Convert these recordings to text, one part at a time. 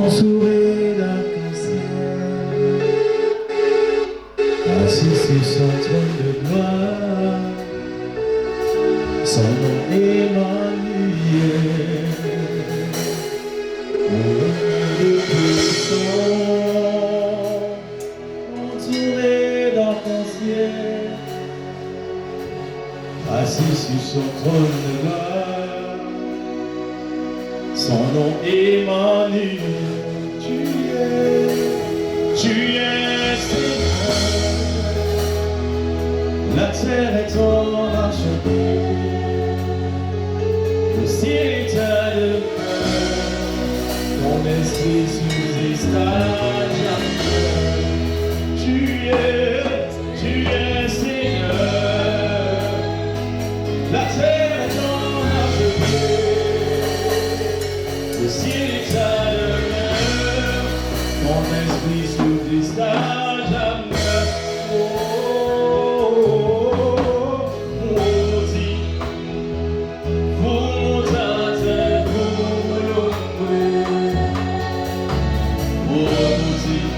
entouré d'arc-en-ciel, assis sur son trône de gloire, son nom Emmanuel, mon Dieu puissant, entouré d'arc-en-ciel, assis sur son trône de gloire, son nom Emmanuel. Tu es Seigneur, la terre est ton archevêque, le ciel est ta demeure, ton esprit subsiste à jamais. Tu es Seigneur, la terre est ton archevêque, le ciel est ta demeure, ton esprit subsiste à jamais. Oh, maudit, vous t'attendez, vous l'ouvrez. Maudit,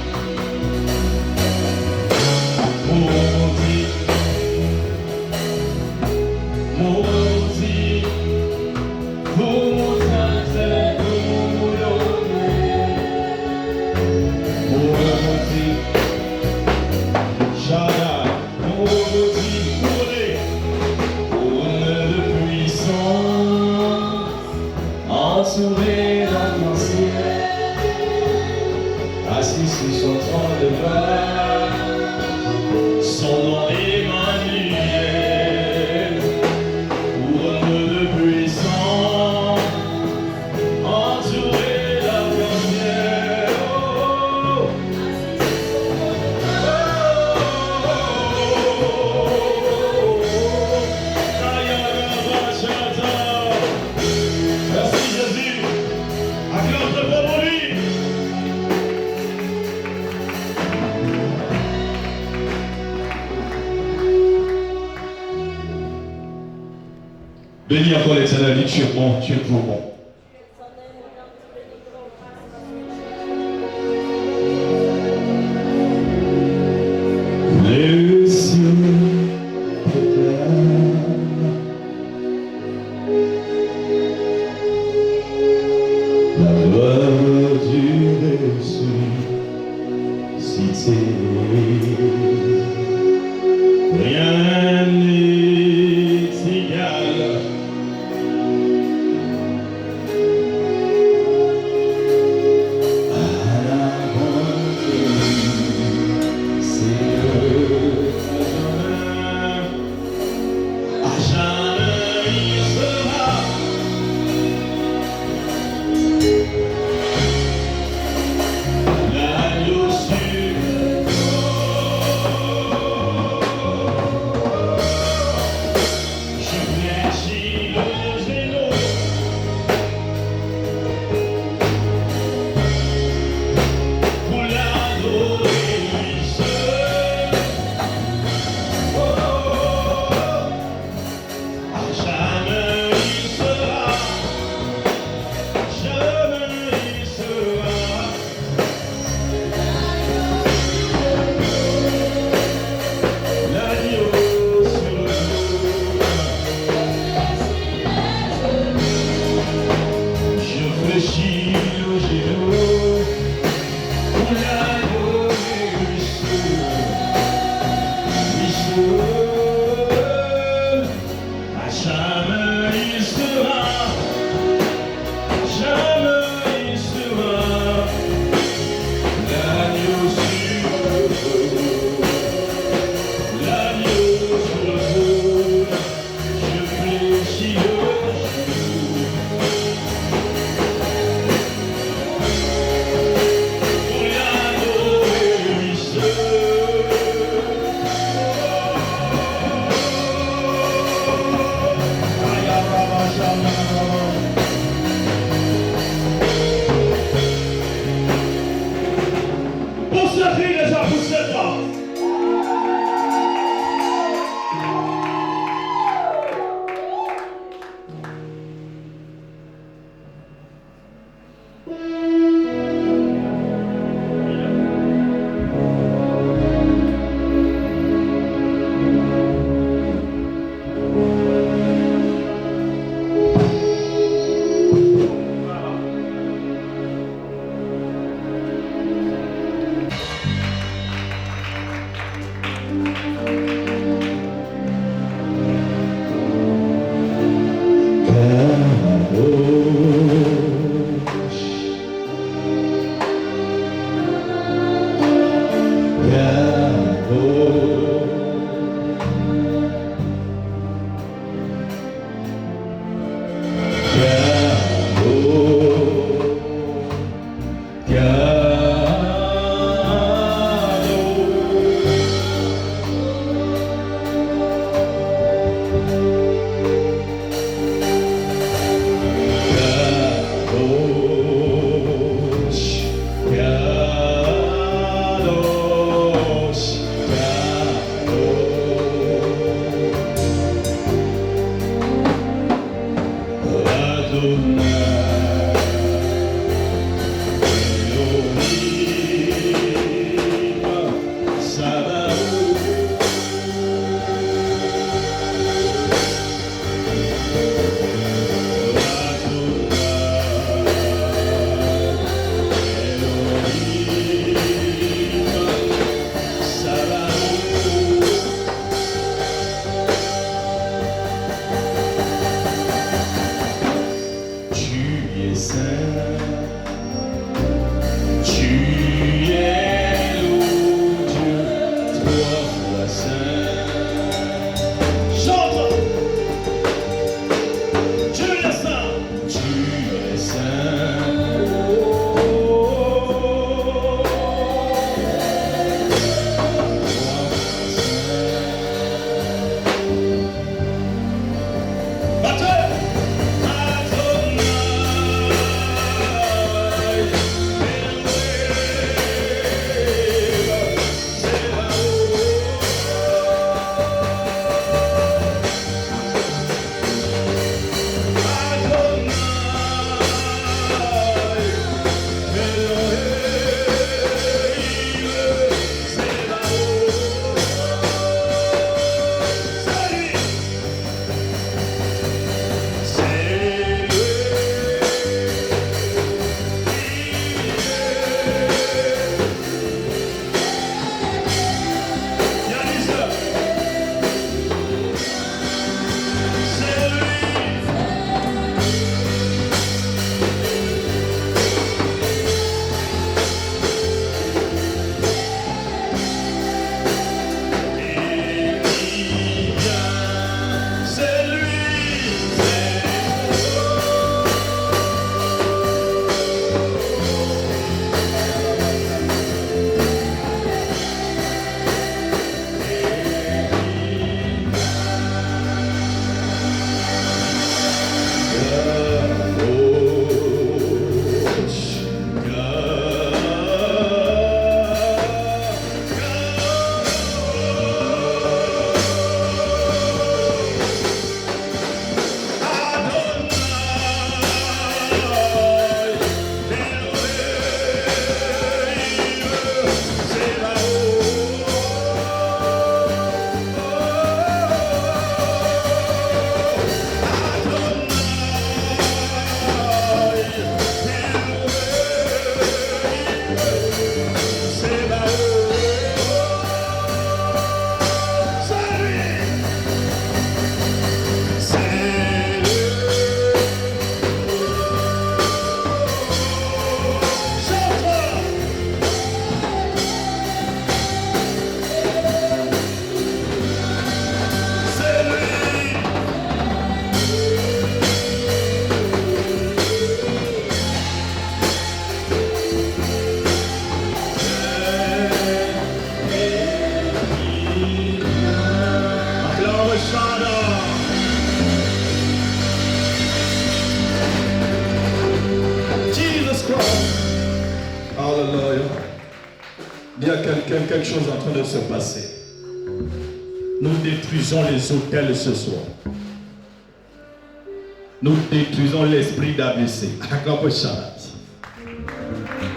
maudit, maudit, vous t'attendez, vous l'ouvrez. Maudit, Shaddai, maudit, trône de puissance, entouré d'arc-en-ciel, assis sur son trône de gloire, son nom Emmanuel, couronne de puissance, entouré d'arc-en-ciel. Oh, oh, merci Jésus, acclame très fort pour lui. Bénis encore l'Éternel, dis tu es bon, tu es trop bon. Les cieux proclament la gloire du ressuscité. Rien n'est égal Il y a quelque chose en train de se passer. Nous détruisons les hôtels ce soir. Nous détruisons l'esprit d'ABC. Acclame ça.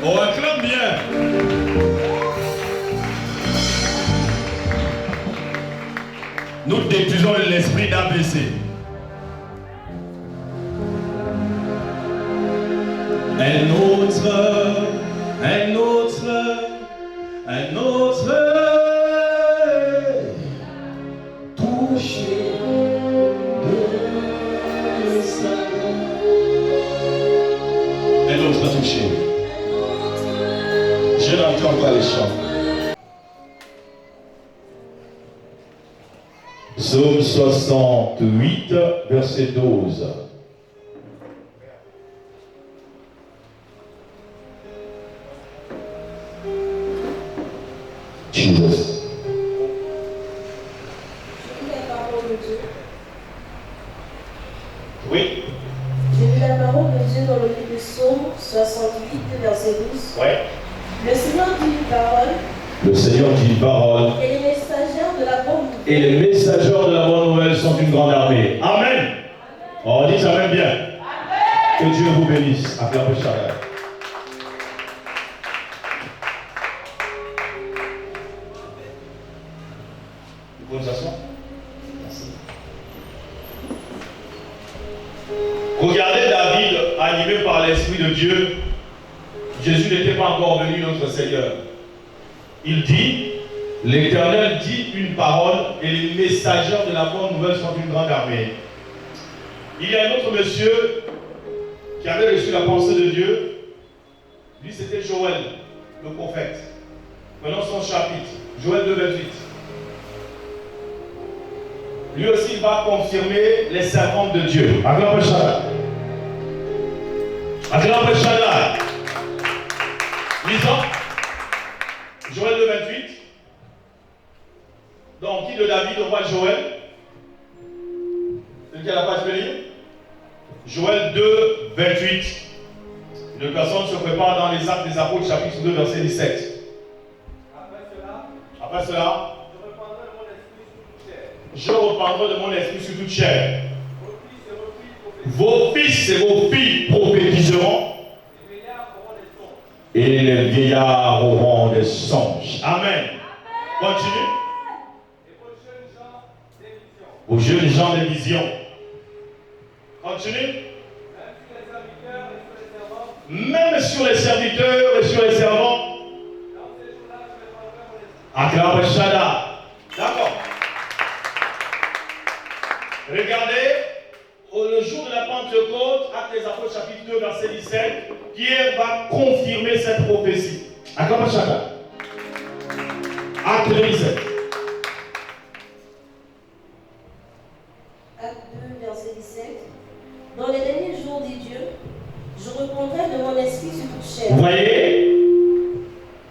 Oh, acclame bien. Nous détruisons l'esprit d'ABC. Un autre toucher de sa main. Un autre toucher. Je n'entends pas les chants. Psaume 68, verset 12. Jesus. Oui. J'ai lu la parole de Dieu dans le livre de Psaume 68, verset 12. Ouais. Le Seigneur dit une parole. Le Seigneur dit une parole. Et les messagers de la bonne nouvelle. Et les messagers de la bonne nouvelle sont une grande armée. Amen. On dit ça même bien. Amen. Que Dieu vous bénisse. Acclamez chacun. Vous pouvez vous asseoir? Merci. Regardez David, animé par l'Esprit de Dieu. Jésus n'était pas encore venu, notre Seigneur. Il dit, l'Éternel dit une parole et les messagers de la bonne nouvelle sont une grande armée. Il y a un autre monsieur qui avait reçu la pensée de Dieu. Lui, c'était Joël, le prophète. Prenons son chapitre, Joël 2, 28. Lui aussi, il va confirmer les servantes de Dieu. Acclamez Shaddai. Acclamez Shaddai. Lisons. Joël 2, 28. Donc, qui de David, le roi Joël? C'est qui a la page bénie? Joël 2, 28. Une personne se prépare dans les Actes des Apôtres, chapitre 2, verset 17. Après cela, je reprendrai de mon esprit sur toute chair. Vos fils et vos filles prophétiseront. Et les vieillards auront des songes. Amen. Continue. Aux jeunes gens des visions. Continue. Même sur les serviteurs et sur les servants. Acclamez Shaddai. D'accord. Regardez, le jour de la Pentecôte, Actes des Apôtres, chapitre 2, verset 17, Pierre va confirmer cette prophétie. Acclamez Shaddai. Acte 17. Acte 2, verset 17. Dans les derniers jours, dit Dieu, je répondrai de mon esprit sur toute chair. Vous voyez?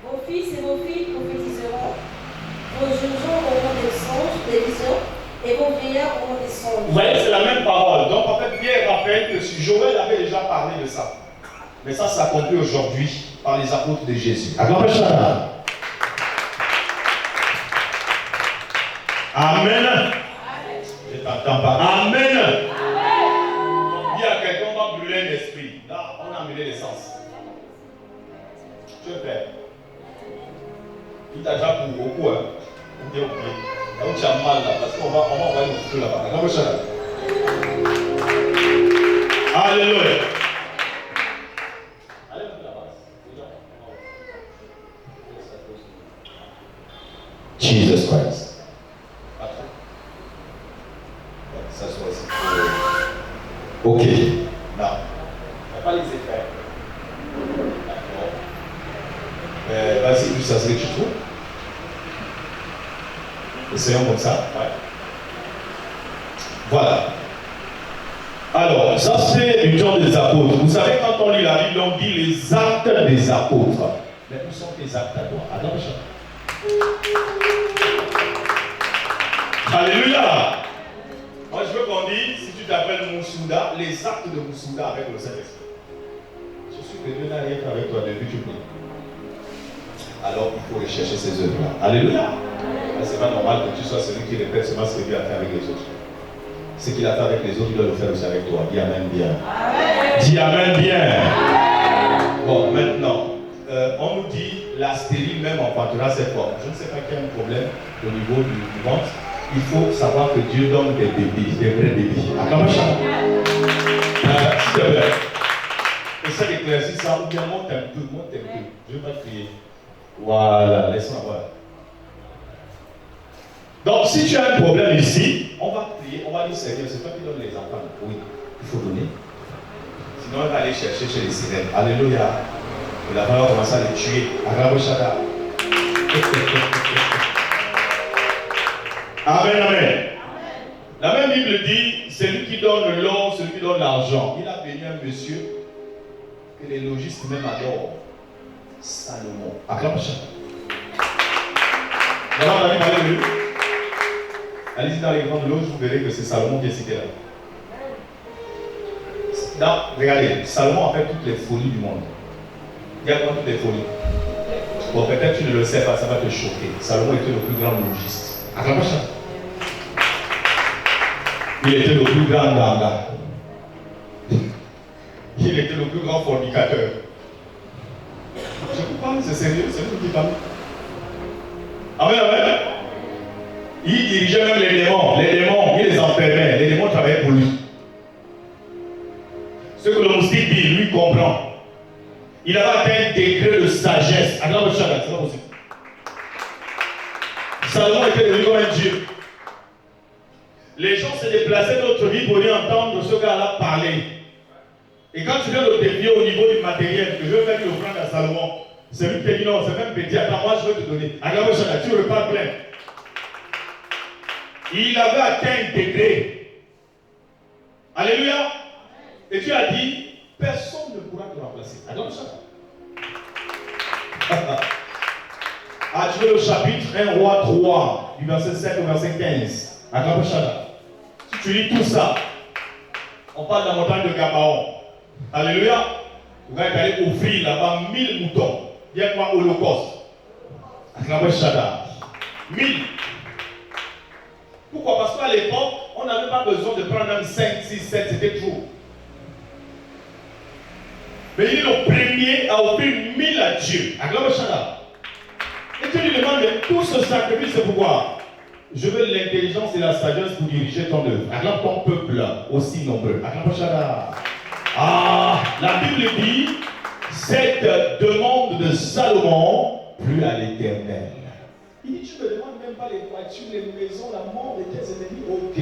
Vos fils et vos filles prophétiseront, vos jeunes gens auront des songes, des visions, et vos vieillards auront des songes. Vous voyez, c'est la même parole. Donc en fait, Pierre rappelle que Joël avait déjà parlé de ça. Mais ça s'accomplit aujourd'hui par les apôtres de Jésus. Acclamez Shaddai. Amen. Je t'entends pas. Amen. Donc, dis à quelqu'un, on va brûler l'esprit. Là, on a amené l'essence. Tu veux faire. Il t'a déjà pour beaucoup, hein. Ou bien au pied. Là où tu as mal, là, parce qu'on va envoyer le feu là-bas. Acclamez Shaddai. Alléluia. Allez, là-bas. Jesus Christ. Ça soit ici. Ok. Non. Il n'y a pas les effets. D'accord. Vas-y, juste ça, c'est ce que tu trouves. Essayons comme ça. Ouais. Voilà. Alors, ça c'est du temps des apôtres. Vous savez, quand on lit la Bible, on dit les actes des apôtres. Mais où sont tes actes à toi? Attention. Alléluia. Moi, je veux qu'on dise, si tu t'appelles Moussouda, les actes de Moussouda avec le Saint-Esprit. Je suis que Dieu n'a rien fait avec toi depuis que tu pries. Alors, il faut rechercher ces œuvres-là. Alléluia. C'est pas normal que tu sois celui qui répète seulement ce que Dieu a fait avec les autres. Ce qu'il a fait avec les autres, il doit le faire aussi avec toi. Dis Amen bien. Amen. Dis Amen bien. Amen. Bon, maintenant, on nous dit la stérile même enfantera cette forme. Je ne sais pas qu'il y a un problème au niveau du ventre. Il faut savoir que Dieu donne des bébés, des vrais bébés. Acclamez Shaddai. S'il te plaît. Essaie d'éclaircir ça ou bien monte un peu, monte un peu. Je ne veux pas crier. Voilà, laisse-moi voir. Donc, si tu as un problème ici, on va prier, on va dire Seigneur, c'est toi qui donnes les enfants. Oui, il faut donner. Sinon, on va aller chercher chez les sirènes. Alléluia. Et là-bas, on va commencer à les tuer. Acclamez Shaddai. Amen, amen. La même Bible dit, celui qui donne l'or, celui qui donne l'argent. Il a béni un monsieur que les logistes même adorent. Salomon. Acclame chacun. D'abord, on a parlé de lui. Allez-y dans les grandes loges, vous verrez que c'est Salomon qui est cité là. Regardez, Salomon a fait toutes les folies du monde. Il y a quoi toutes les folies? Bon, peut-être tu ne le sais pas, ça va te choquer. Salomon était le plus grand logiste. Acclame chacun. Il était le plus grand ganga. Il était le plus grand fornicateur. Je vous parle, c'est sérieux, c'est vous qui parlez. Amen, amen. Il dirigeait même les démons. Les démons, il les enfermait. Les démons travaillaient pour lui. Ce que le moustique dit, lui comprend. Il avait atteint un degré de sagesse. Acclame chacun, c'est pas possible. Salomon était devenu comme un Dieu. Les gens se déplaçaient de notre vie pour lui entendre ce gars-là parler. Et quand tu viens le défier au niveau du matériel, que je vais faire une offrande à Salomon, c'est lui qui te dit non, c'est même petit, attends, moi je vais te donner. Regarde, tu repars plein. Il avait atteint un degré. Alléluia. Et tu as dit, personne ne pourra te remplacer. Regarde ça. Ah, tu veux le chapitre 1 Roi 3, du verset 7 au verset 15. Regarde ça. Si tu lis tout ça, on parle de la montagne de Gabaon. Alléluia. Vous allez aller offrir là-bas 1000 moutons. Bien quoi, holocauste. Acclamez Shada. 1000. Pourquoi? Parce qu'à l'époque, on n'avait pas besoin de prendre même 5, 6, 7, c'était trop. Mais il est le premier à offrir 1000 à Dieu. Acclamez Shada. Et tu lui demandes, mais tout ce sacrifice, c'est pourquoi? Je veux l'intelligence et la sagesse pour diriger ton œuvre. Acclame ton peuple aussi nombreux. Acclame Shada. Ah, la Bible dit, cette demande de Salomon plut à l'Éternel. Il dit, tu ne me demandes même pas les voitures, les maisons, la mort de tes ennemis. Ok.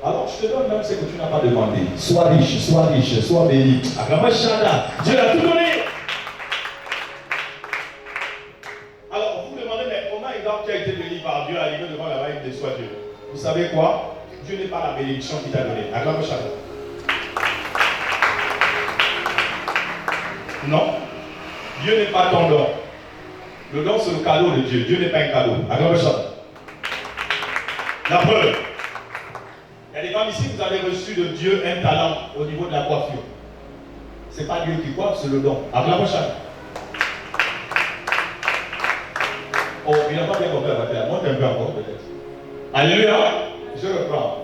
Alors je te donne même ce que tu n'as pas demandé. Sois riche, sois béni. Acclame Shada. Dieu l'a tout donné. Alors vous demandez, mais comment un gars qui a été béni par Dieu arrivé devant la main, il déçoit Dieu? Vous savez quoi? Dieu n'est pas la bénédiction qu'il t'a donnée. Acclame Shada. Non, Dieu n'est pas ton don. Le don, c'est le cadeau de Dieu. Dieu n'est pas un cadeau. Acclame ça. La preuve. Il y a des femmes ici, vous avez reçu de Dieu un talent au niveau de la coiffure. Ce n'est pas Dieu qui coiffe, c'est le don. Acclame ça. Oh, il n'a pas bien compris la bataille. Monte un peu encore peut-être. Alléluia. Je reprends.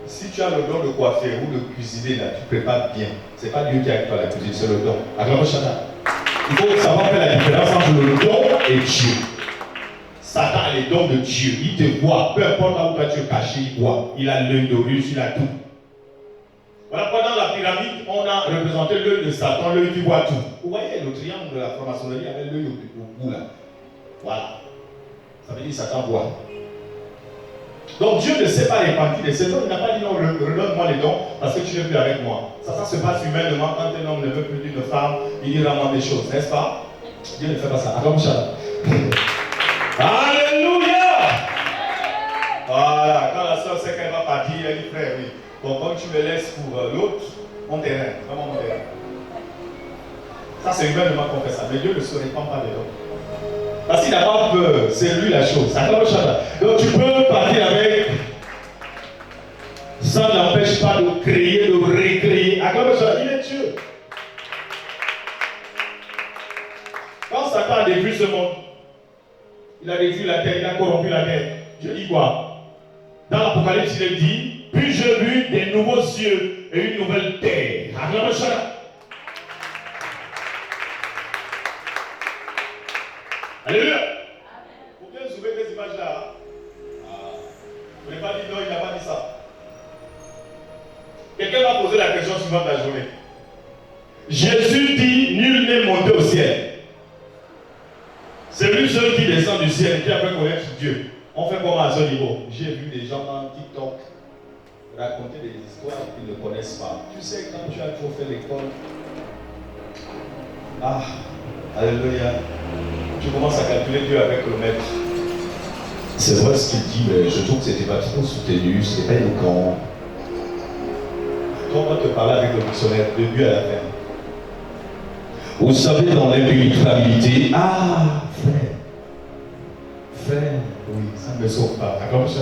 Si tu as le don de coiffer ou de cuisiner, là, tu prépares bien. Ce n'est pas Dieu qui a avec toi la cuisine, c'est le don. Acclame Shana. Il faut savoir faire la différence entre le don et Dieu. Satan a les dons de Dieu. Il te voit. Peu importe là où toi tu es caché, il voit. Il a l'œil de Russe, il a tout. Voilà pourquoi dans la pyramide, on a représenté l'œil de Satan, l'œil qui voit tout. Vous voyez le triangle de la franc-maçonnerie avec l'œil au bout là. Voilà. Ça veut dire que Satan voit. Donc Dieu ne s'est pas répandu de ses dons. Il n'a pas dit non, redonne-moi les dons parce que tu n'es plus avec moi. Ça se passe humainement quand un homme ne veut plus d'une femme, il dit rends-moi des choses, n'est-ce pas? Dieu ne fait pas ça. Alléluia! Voilà, quand la soeur sait qu'elle va partir, elle dit frère, oui. Bon, comme tu me laisses pour l'autre, mon terrain, vraiment mon terrain. Ça c'est humainement qu'on fait ça, mais Dieu ne se répand pas des dons. Parce qu'il n'a pas peur, c'est lui la chose. Donc tu peux partir avec, ça n'empêche pas de créer, de recréer. Il est Dieu. Quand Satan a détruit ce monde, il a détruit la terre, il a corrompu la terre. Dieu dit quoi? Dans l'Apocalypse, il est dit, puis j'ai vu des nouveaux cieux et une nouvelle terre. Alléluia. Vous bien soulever ces images-là. Vous n'avez pas dit non, il n'a pas dit ça. Quelqu'un m'a posé la question suivante la journée. Jésus dit, nul n'est monté au ciel. C'est lui seul qui descend du ciel et qui a fait connaître Dieu. On fait comment à ce niveau? J'ai vu des gens dans TikTok raconter des histoires qu'ils ne connaissent pas. Tu sais, quand tu as trop fait l'école, alléluia, tu commences à calculer Dieu avec le maître. C'est vrai ce qu'il dit, mais je trouve que c'était pas trop soutenu, c'était pas éloquent. Quand on te parler avec le dictionnaire, du début à la fin. Vous savez, dans l'impénétrabilité, ah, frère, oui, ça ne me sauve pas. D'accord, monsieur?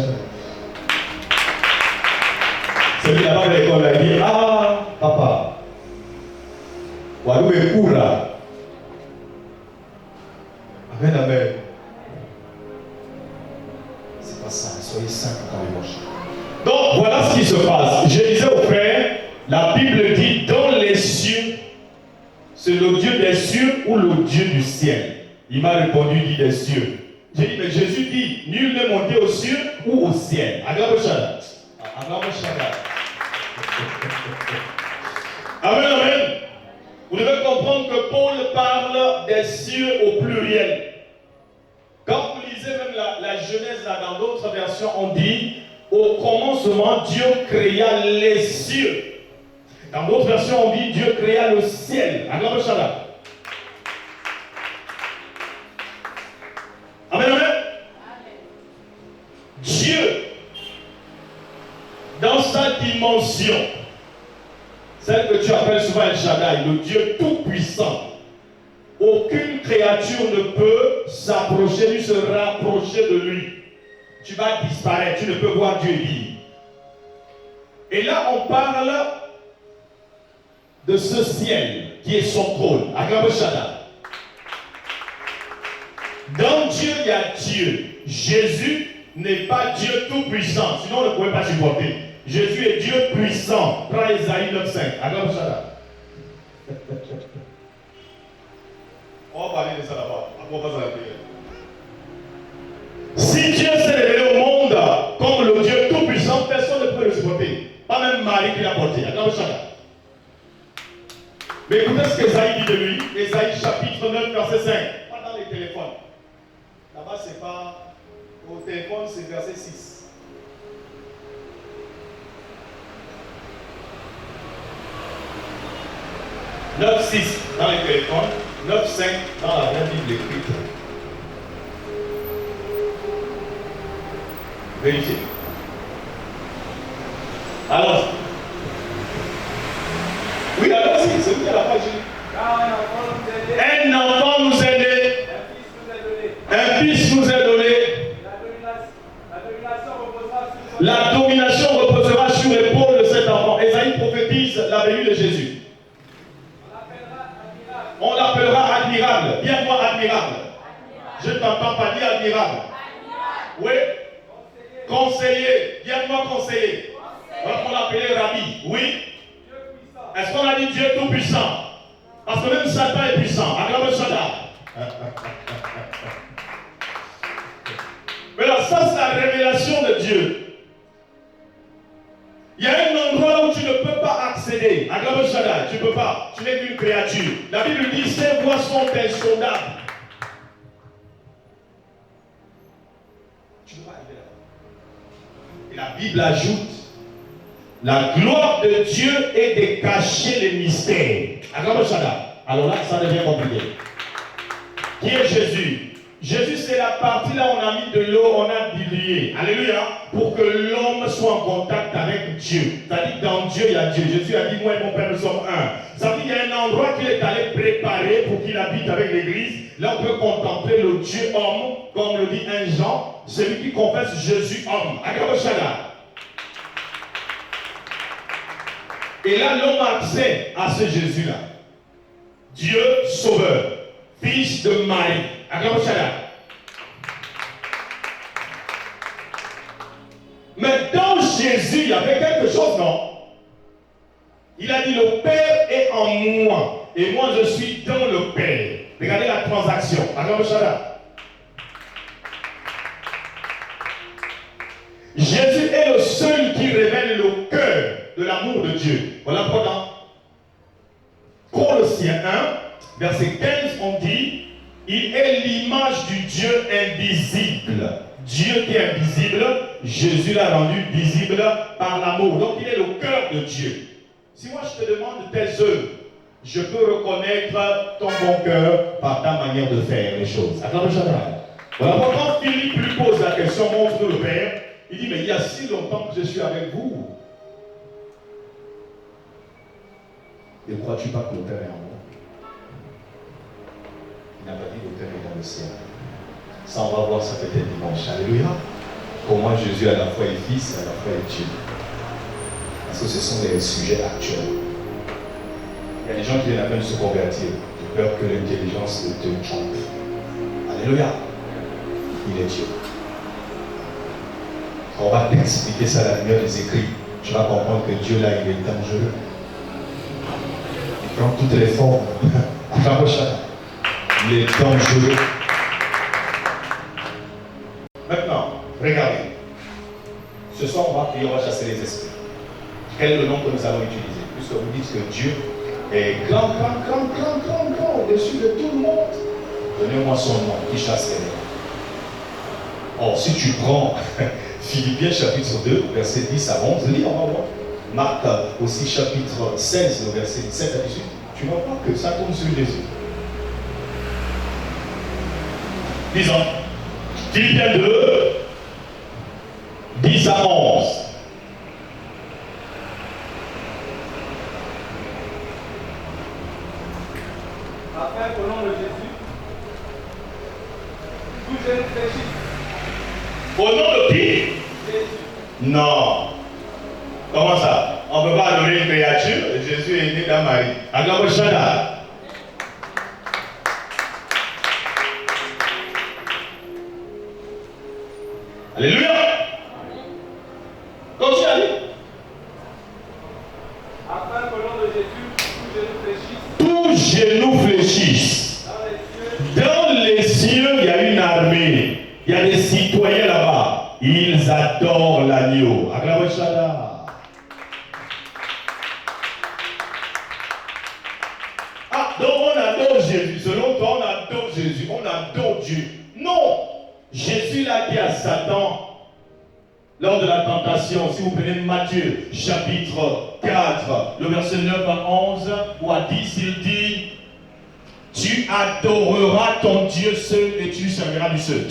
Celui là-bas à l'école a dit, ah, papa, Walou est coura. Amen, amen. C'est pas ça, soyez simples quand les moches. Donc, voilà ce qui se passe. Je disais aux frères, la Bible dit, dans les cieux, c'est le Dieu des cieux ou le Dieu du ciel? Il m'a répondu, dit des cieux. J'ai dit, mais Jésus dit, nul n'est monté aux cieux ou au ciel. Amen, amen. Vous devez comprendre que Paul parle des cieux au pluriel. Quand vous lisez même la Genèse, là, dans d'autres versions, on dit, au commencement, Dieu créa les cieux. Dans d'autres versions, on dit Dieu créa le ciel. Amen. Amen, amen. Dieu, dans sa dimension, celle que tu appelles souvent El Shaddai, le Dieu tout-puissant, aucune créature ne peut s'approcher ni se rapprocher de lui. Tu vas disparaître, tu ne peux voir Dieu vivre. Et là, on parle de ce ciel qui est son trône. Amen. Dans Dieu, il y a Dieu. Jésus n'est pas Dieu tout-puissant, sinon on ne pouvait pas supporter. Jésus est Dieu puissant. Prends Esaïe 9:5. Amen. On va parler de ça là-bas. Après, on passe à la prière. Si Dieu s'est révélé au monde comme le Dieu tout-puissant, personne ne peut le supporter. Pas même Marie qui l'a porté. Amen. Mais écoutez ce qu'Esaïe dit de lui. Esaïe chapitre 9, verset 5. Pas dans les téléphones. Là-bas, c'est pas. Au téléphone, c'est verset 6. « 9,6 dans les téléphones, 9,5 dans la vraie Bible écrite. » Vérifiez. Alors, oui, alors c'est où qu'il y a la page? Un enfant nous est né. Un fils nous est donné. La domination reposera sur l'épaule de cet enfant. Esaïe prophétise la venue de Jésus. On l'appellera admirable. Viens-moi admirable. Je ne t'entends pas dire admirable. Oui. Conseiller. Viens-moi conseiller. On l'appelait Rabbi. Oui. Est-ce qu'on a dit Dieu tout puissant? Parce que même Satan est puissant. Acclame Satan. Mais là, ça c'est la révélation de Dieu. Il y a un endroit où tu ne peux pas accéder. Acclame Shaddai, tu ne peux pas. Tu n'es qu'une créature. La Bible dit ses voies sont insondables. Tu ne peux pas arriver là. Et la Bible ajoute la gloire de Dieu est de cacher les mystères. Acclame Shaddai. Alors là, ça devient compliqué. Qui est Jésus? Jésus, c'est la partie là où on a mis de l'eau, on a dilué. Alléluia. Pour que l'homme soit en contact avec Dieu. C'est-à-dire dans Dieu, il y a Dieu. Jésus a dit, moi et mon Père, nous sommes un. Ça veut dire qu'il y a un endroit qu'il est allé préparer pour qu'il habite avec l'Église. Là, on peut contempler le Dieu homme, comme le dit 1 Jean, celui qui confesse Jésus homme. Acclame Shaddai. Et là, l'homme a accès à ce Jésus-là. Dieu sauveur, fils de Marie. Acclame Shaddai. Mais dans Jésus, il y avait quelque chose, non? Il a dit, le Père est en moi, et moi je suis dans le Père. Regardez la transaction. Acclame Shaddai. Jésus est le seul qui révèle le cœur de l'amour de Dieu. Voilà pourquoi dans Colossiens 1, verset 15, on dit, il est l'image du Dieu invisible. Dieu qui est invisible, Jésus l'a rendu visible par l'amour. Donc il est le cœur de Dieu. Si moi je te demande tes œuvres, je peux reconnaître ton bon cœur par ta manière de faire les choses. Acclame Shaddai. Voilà pourquoi Philippe lui pose la question, montre-nous le Père. Il dit, mais il y a si longtemps que je suis avec vous. Ne crois-tu pas que le Père est en moi? Il n'a pas dit le Père est dans le ciel. Ça, on va voir ça peut-être dimanche. Alléluia. Pour moi, Jésus à la fois est Fils et à la fois est Dieu. Parce que ce sont des sujets actuels. Il y a des gens qui viennent à peine se convertir. J'ai peur que l'intelligence te trompe. Alléluia. Il est Dieu. On va t'expliquer ça à la lumière des écrits. Tu vas comprendre que Dieu là, il est dangereux. Il prend toutes les formes. Il est dangereux. Maintenant, regardez. Ce soir, on va prier, on va chasser les esprits. Quel est le nom que nous allons utiliser? Puisque vous dites que Dieu est grand, au-dessus de tout le monde. Donnez-moi son nom qui chasse les démons. Or, si tu prends Philippiens chapitre 2, verset 10 à 11, lis, on va voir. Marc aussi chapitre 16, verset 17 à 18, tu vas voir que ça tombe sur Jésus. Disons, Philippiens 2, 10 à 11. Afin qu'au nom de Jésus, tout jeune fléchisse. Au nom de qui? Jésus. Non. Comment ça? On ne peut pas adorer une créature. Jésus est né dans Marie. Acclame le Shaddai. Alléluia. Continue à lire. Afin qu'au nom de Jésus, tout genou fléchisse. Tout genou fléchisse. Dans les cieux, Dans les cieux, il y a une armée. Il y a des citoyens là-bas. Ils adorent l'agneau. Acclame le Shaddai. Ah, donc on adore Jésus. Selon toi, on adore Jésus. On adore Dieu. Non. Jésus l'a dit à Satan lors de la tentation. Si vous prenez Matthieu chapitre 4, le verset 9 à 11 ou à 10, il dit: tu adoreras ton Dieu seul et tu serviras du seul.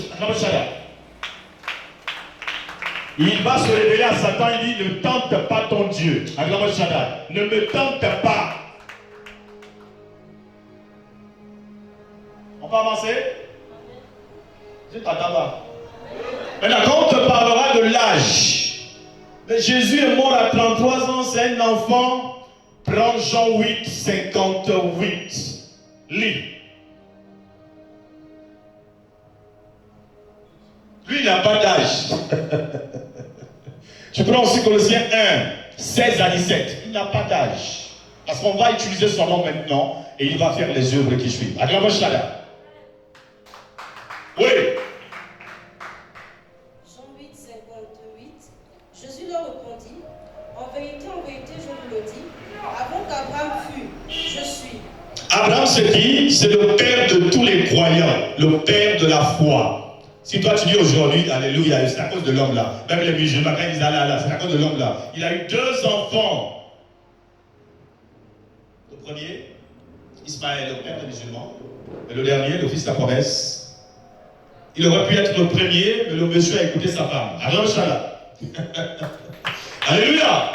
Il va se révéler à Satan, il dit: ne tente pas ton Dieu. Ne me tente pas. On peut avancer? Je t'attends pas. Maintenant, quand on te parlera de l'âge, Jésus est mort à 33 ans, c'est un enfant. Prends Jean 8, 58. Lis. Lui, il n'a pas d'âge. Tu prends aussi Colossiens 1, 16 à 17. Il n'a pas d'âge. Parce qu'on va utiliser son nom maintenant et il va faire les œuvres qui suivent. Acclame Shaddai. Oui. Jean 8, 58. Jésus leur répondit: en vérité, je vous le dis, avant qu'Abraham fût, je suis. Abraham se dit, c'est le père de tous les croyants, le père de la foi. Si toi tu dis aujourd'hui, alléluia, c'est à cause de l'homme là. Même les musulmans, quand ils disent là, c'est à cause de l'homme là. Il a eu 2 enfants. Le premier, Ismaël, le père des musulmans. Et le dernier, le fils de la promesse. Il aurait pu être le premier, mais le monsieur a écouté sa femme. Alors, Inch'Allah. Alléluia.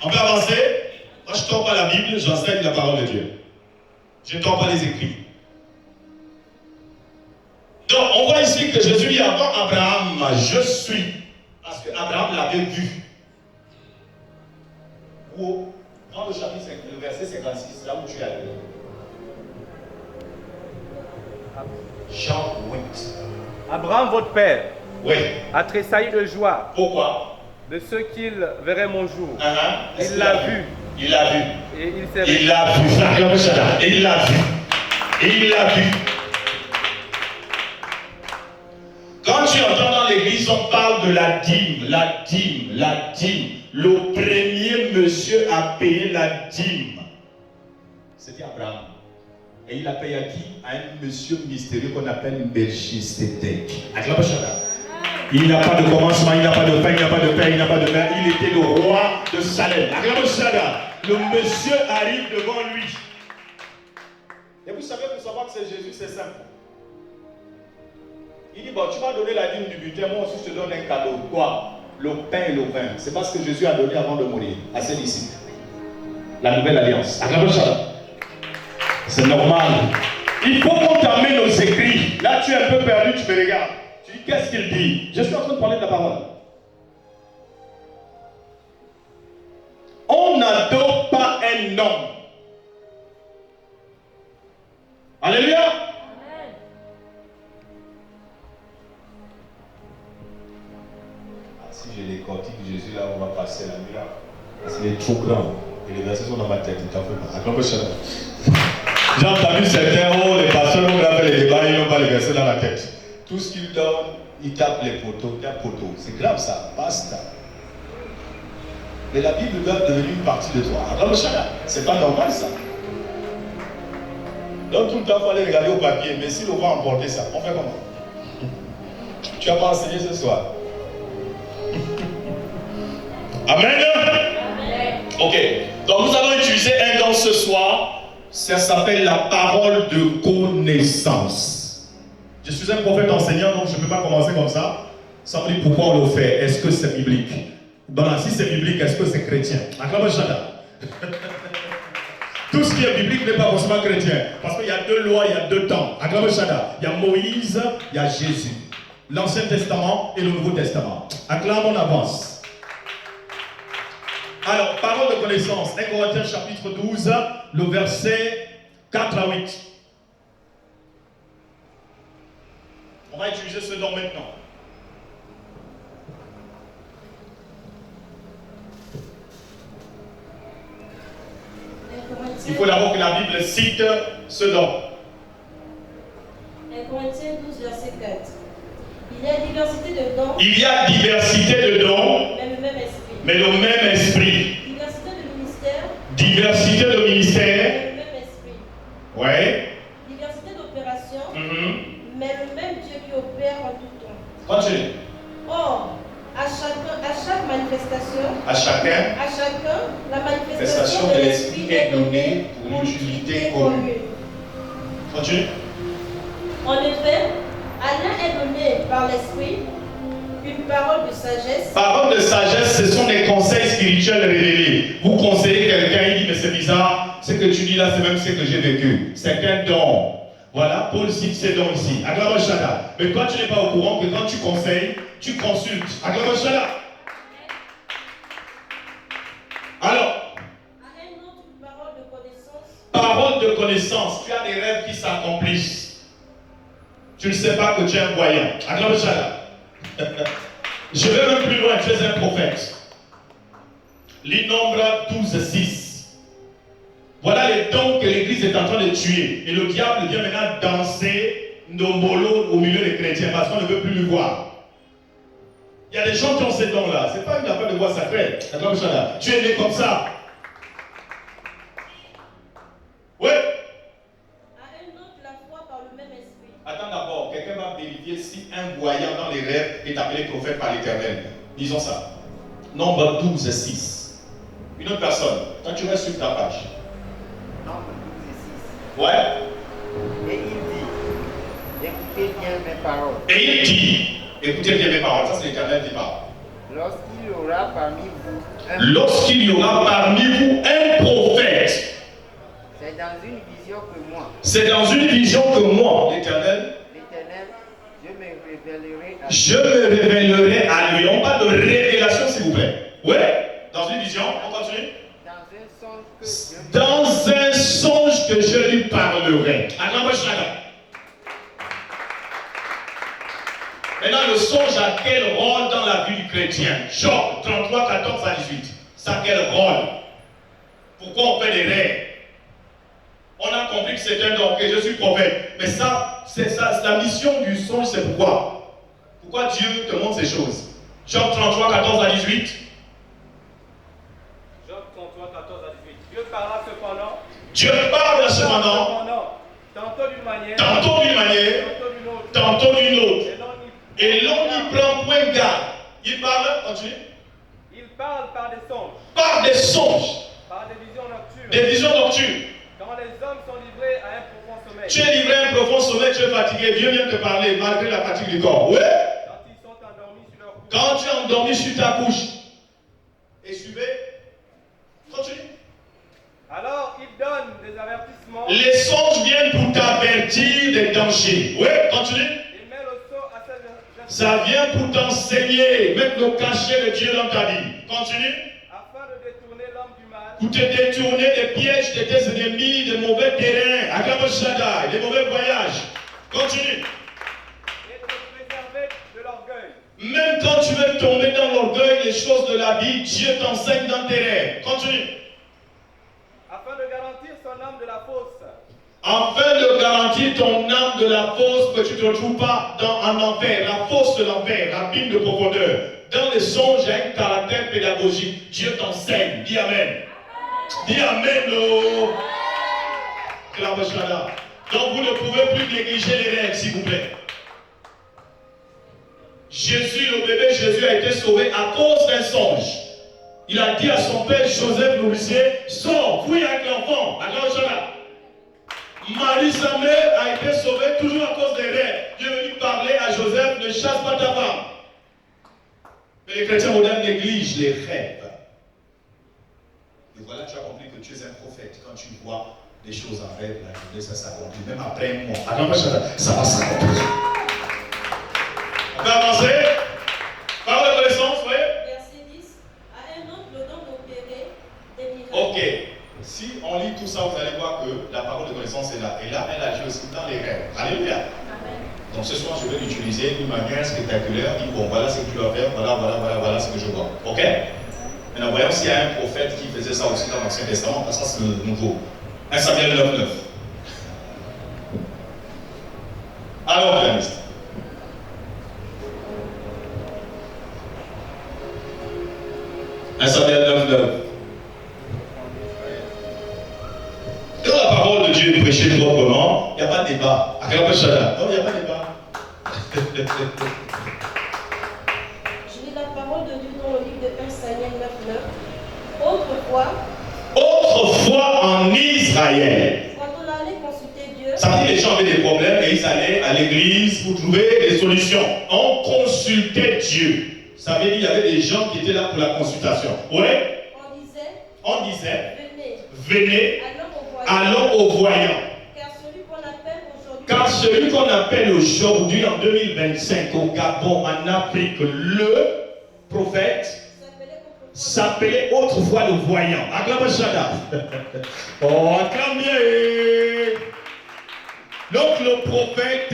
On peut avancer? Moi, je ne tords pas la Bible, j'enseigne la parole de Dieu. Je ne tords pas les écrits. Donc, on voit ici que Jésus dit avant Abraham, je suis. Parce qu'Abraham l'avait vu. Où? Dans le chapitre 5, le verset 56, là où tu es allé. Jean 8. Abraham, votre père, Oui. a tressailli de joie Pourquoi? de ce qu'il verrait mon jour. Est-ce Il l'a vu. Il l'a vu. Et il s'est Il l'a vu. Il l'a vu. Il l'a vu. Quand tu entends dans l'église, on parle de la dîme, la dîme, la dîme. Le premier monsieur a payé la dîme. C'était Abraham. Et il a payé à qui? À un monsieur mystérieux qu'on appelle Melchisédek. Il n'a pas de commencement, il n'a pas de fin, il n'a pas de père, il n'a pas de mère. Il était le roi de Salem. Le monsieur arrive devant lui. Et vous savez, pour savoir que c'est Jésus, c'est simple. dit, bon, tu m'as donné la dîme du butin, moi aussi je te donne un cadeau. Quoi? Le pain et le vin. C'est pas ce que Jésus a donné avant de mourir à ses disciples. La nouvelle alliance. C'est normal. Il faut qu'on t'amène aux écrits. Là, tu es un peu perdu, tu me regardes. Tu dis, qu'est-ce qu'il dit? Je suis en train de parler de la parole. On n'adopte pas un homme. Alléluia. Amen. Si je les cortique Jésus là, on va passer la nuit là. Parce qu'il est trop grand. Et les versets sont dans ma tête. J'ai entendu certains, oh, les pasteurs vont faire les débats, ils n'ont pas les versets dans la tête. Tout ce qu'ils donnent, ils tapent les poteaux, C'est grave ça, basta. Mais la Bible doit devenir une partie de toi. C'est pas normal ça. Donc tout le temps, il faut aller regarder au papier. Mais si l'on va emporter ça, on fait comment? Tu n'as pas enseigné ce soir. Amen. Amen. Ok. Donc nous allons utiliser un don ce soir. Ça s'appelle la parole de connaissance. Je suis un prophète enseignant, donc je ne peux pas commencer comme ça. Sans me dire pourquoi on le fait. Est-ce que c'est biblique? Donc si c'est biblique, est-ce que c'est chrétien? Tout ce qui est biblique n'est pas forcément chrétien. Parce qu'il y a deux lois, il y a deux temps. Il y a Moïse, il y a Jésus. L'Ancien Testament et le Nouveau Testament. Acclame, on avance. Alors, parole de connaissance. 1 Corinthiens chapitre 12, le verset 4 à 8. On va utiliser ce don maintenant. Il faut d'abord que la Bible cite ce don. 1 Corinthiens 12, verset 4. Il y a diversité de dons. Il y a diversité de dons, Mais le même esprit. mais le même esprit. Diversité de ministères. Diversité de ministères. Mais le même esprit. Ouais. Diversité d'opérations. Mais le même Dieu qui opère en tout temps. Continue. Or, à chaque manifestation, À chacun, la manifestation de l'esprit est donnée pour l'utilité commune. continue. En effet, à l'un est donné par l'esprit une parole de sagesse. Parole de sagesse, ce sont des conseils spirituels révélés. Vous conseillez quelqu'un, il dit, mais c'est bizarre, ce que tu dis là, c'est même ce que j'ai vécu. C'est un don. Voilà, Paul cite ces dons ici. Acclame Shada. Mais toi, tu n'es pas au courant que quand tu conseilles, tu consultes. Acclame Shada. Alors, À un autre, une parole de connaissance. parole de connaissance, tu as des rêves qui s'accomplissent. Tu ne sais pas que tu es un voyant. Acclame Shada. Je vais même plus loin, tu es un prophète. Lis Nombre 12:6. Voilà les dons que l'Église est en train de tuer. Et le diable vient maintenant danser Ndombolo au milieu des chrétiens parce qu'on ne veut plus le voir. Il y a des gens qui ont ces dons-là. Ce n'est pas une affaire de voix sacrée. Tu es né comme ça. Oui. À un autre, la foi par le même esprit. Attends d'abord, quelqu'un va vérifier si un voyant dans les rêves est appelé prophète par l'Éternel. Disons ça. Nombre 12:6. Une autre personne. Quand tu restes sur ta page. Nombre 12:6. Ouais. Et il dit, écoutez bien mes paroles. Et il dit, écoutez bien mes paroles. Ça c'est l'Éternel qui parle. Lorsqu'il y aura parmi vous un Lorsqu'il y aura parmi vous un prophète. c'est dans une vision que moi, C'est dans une vision que moi, l'Éternel, je me révélerai à lui. On parle de révélation, s'il vous plaît. Ouais. Dans une vision, on continue. Dans un songe que je lui parlerai. Maintenant, le songe a quel rôle dans la vie du chrétien? Job 33, 14 à 18. Ça a quel rôle? Pourquoi on fait des rêves? On a compris que c'est un don, que je suis prophète. Mais ça, c'est ça, la mission du songe, c'est pourquoi? Pourquoi Dieu te montre ces choses? Job 33, 14 à 18. Job 33, 14 à 18. Dieu parla cependant. Dieu parle cependant. Tantôt d'une manière. Tantôt d'une manière. Tantôt d'une autre. Et l'on n'y prend point garde. Il parle, continue. Il parle par des songes. Par des songes. Par des visions nocturnes. Des visions nocturnes. Quand les hommes sont livrés à un profond sommeil. Tu es livré à un profond sommeil, tu es fatigué. Dieu vient te parler malgré la fatigue du corps. Oui. Quand ils sont endormis sur leur couche. Quand tu es endormi sur ta couche. Et suivez. Continue. Alors, il donne des avertissements. Les songes viennent pour t'avertir des dangers. Oui, continue. Il met le sceau à sa vertu. Ça vient pour t'enseigner, mettre le cachet de Dieu dans ta vie. Continue. Afin de détourner l'homme du mal. Pour te détourner des pièges de tes ennemis, des mauvais terrains, Agama Shaddai, des mauvais voyages. Continue. Et de te préserver de l'orgueil. Même quand tu veux tomber dans l'orgueil, les choses de la vie, Dieu t'enseigne dans tes rêves. Continue. Afin de garantir son âme de la fosse. Afin de garantir ton âme de la fosse, que tu ne te retrouves pas dans un enfer, la fosse de l'enfer, l'abîme de profondeur. Dans les songes, il y a un caractère pédagogique. Dieu t'enseigne. Dis Amen. Dis Amen. Oh. Donc vous ne pouvez plus négliger les rêves, s'il vous plaît. Jésus, le bébé Jésus a été sauvé à cause d'un songe. Il a dit à son père Joseph nourricier, sors, fouille avec l'enfant. Marie, sa mère, a été sauvée toujours à cause des rêves. Dieu est venu parler à Joseph, ne chasse pas ta femme. Mais les chrétiens modernes négligent les rêves. Et voilà, tu as compris que tu es un prophète. Quand tu vois des choses en rêve, la journée, ça s'accomplit. Même après un mois. Ça va s'accomplir. On peut avancer. Parole de connaissance, oui. Verset 10. À un autre, le don d'opérer des miracles. Ok. Si on lit tout ça, vous allez voir que la parole de connaissance est là. Et là, elle agit aussi dans les rêves. Alléluia. Amen. Donc ce soir, je vais l'utiliser d'une manière spectaculaire. Dire, bon, voilà ce que tu dois faire, voilà ce que je vois. Ok? Maintenant, voyons s'il y a un prophète qui faisait ça aussi dans l'Ancien Testament, parce que ça c'est le nouveau. 1 Samuel 9:9. Alors, pianiste. Samuel 9:9. Quand la parole de Dieu est prêchée proprement, il n'y a pas de débat. Non, il n'y a pas de débat. Je lis la parole de Dieu dans le livre de 1 Samuel 9:9. Autrefois en Israël. Quand on allait consulter Dieu, Ça veut dire que les gens avaient des problèmes et ils allaient à l'église pour trouver des solutions. On consultait Dieu. Ça veut dire qu'il y avait des gens qui étaient là pour la consultation. Ouais. On disait, venez, allons au voyant. Car celui qu'on appelle aujourd'hui, en 2025, au Gabon, en Afrique, le prophète, s'appelait autrefois le voyant. Acclame Shada. Oh, acclame bien. Donc le prophète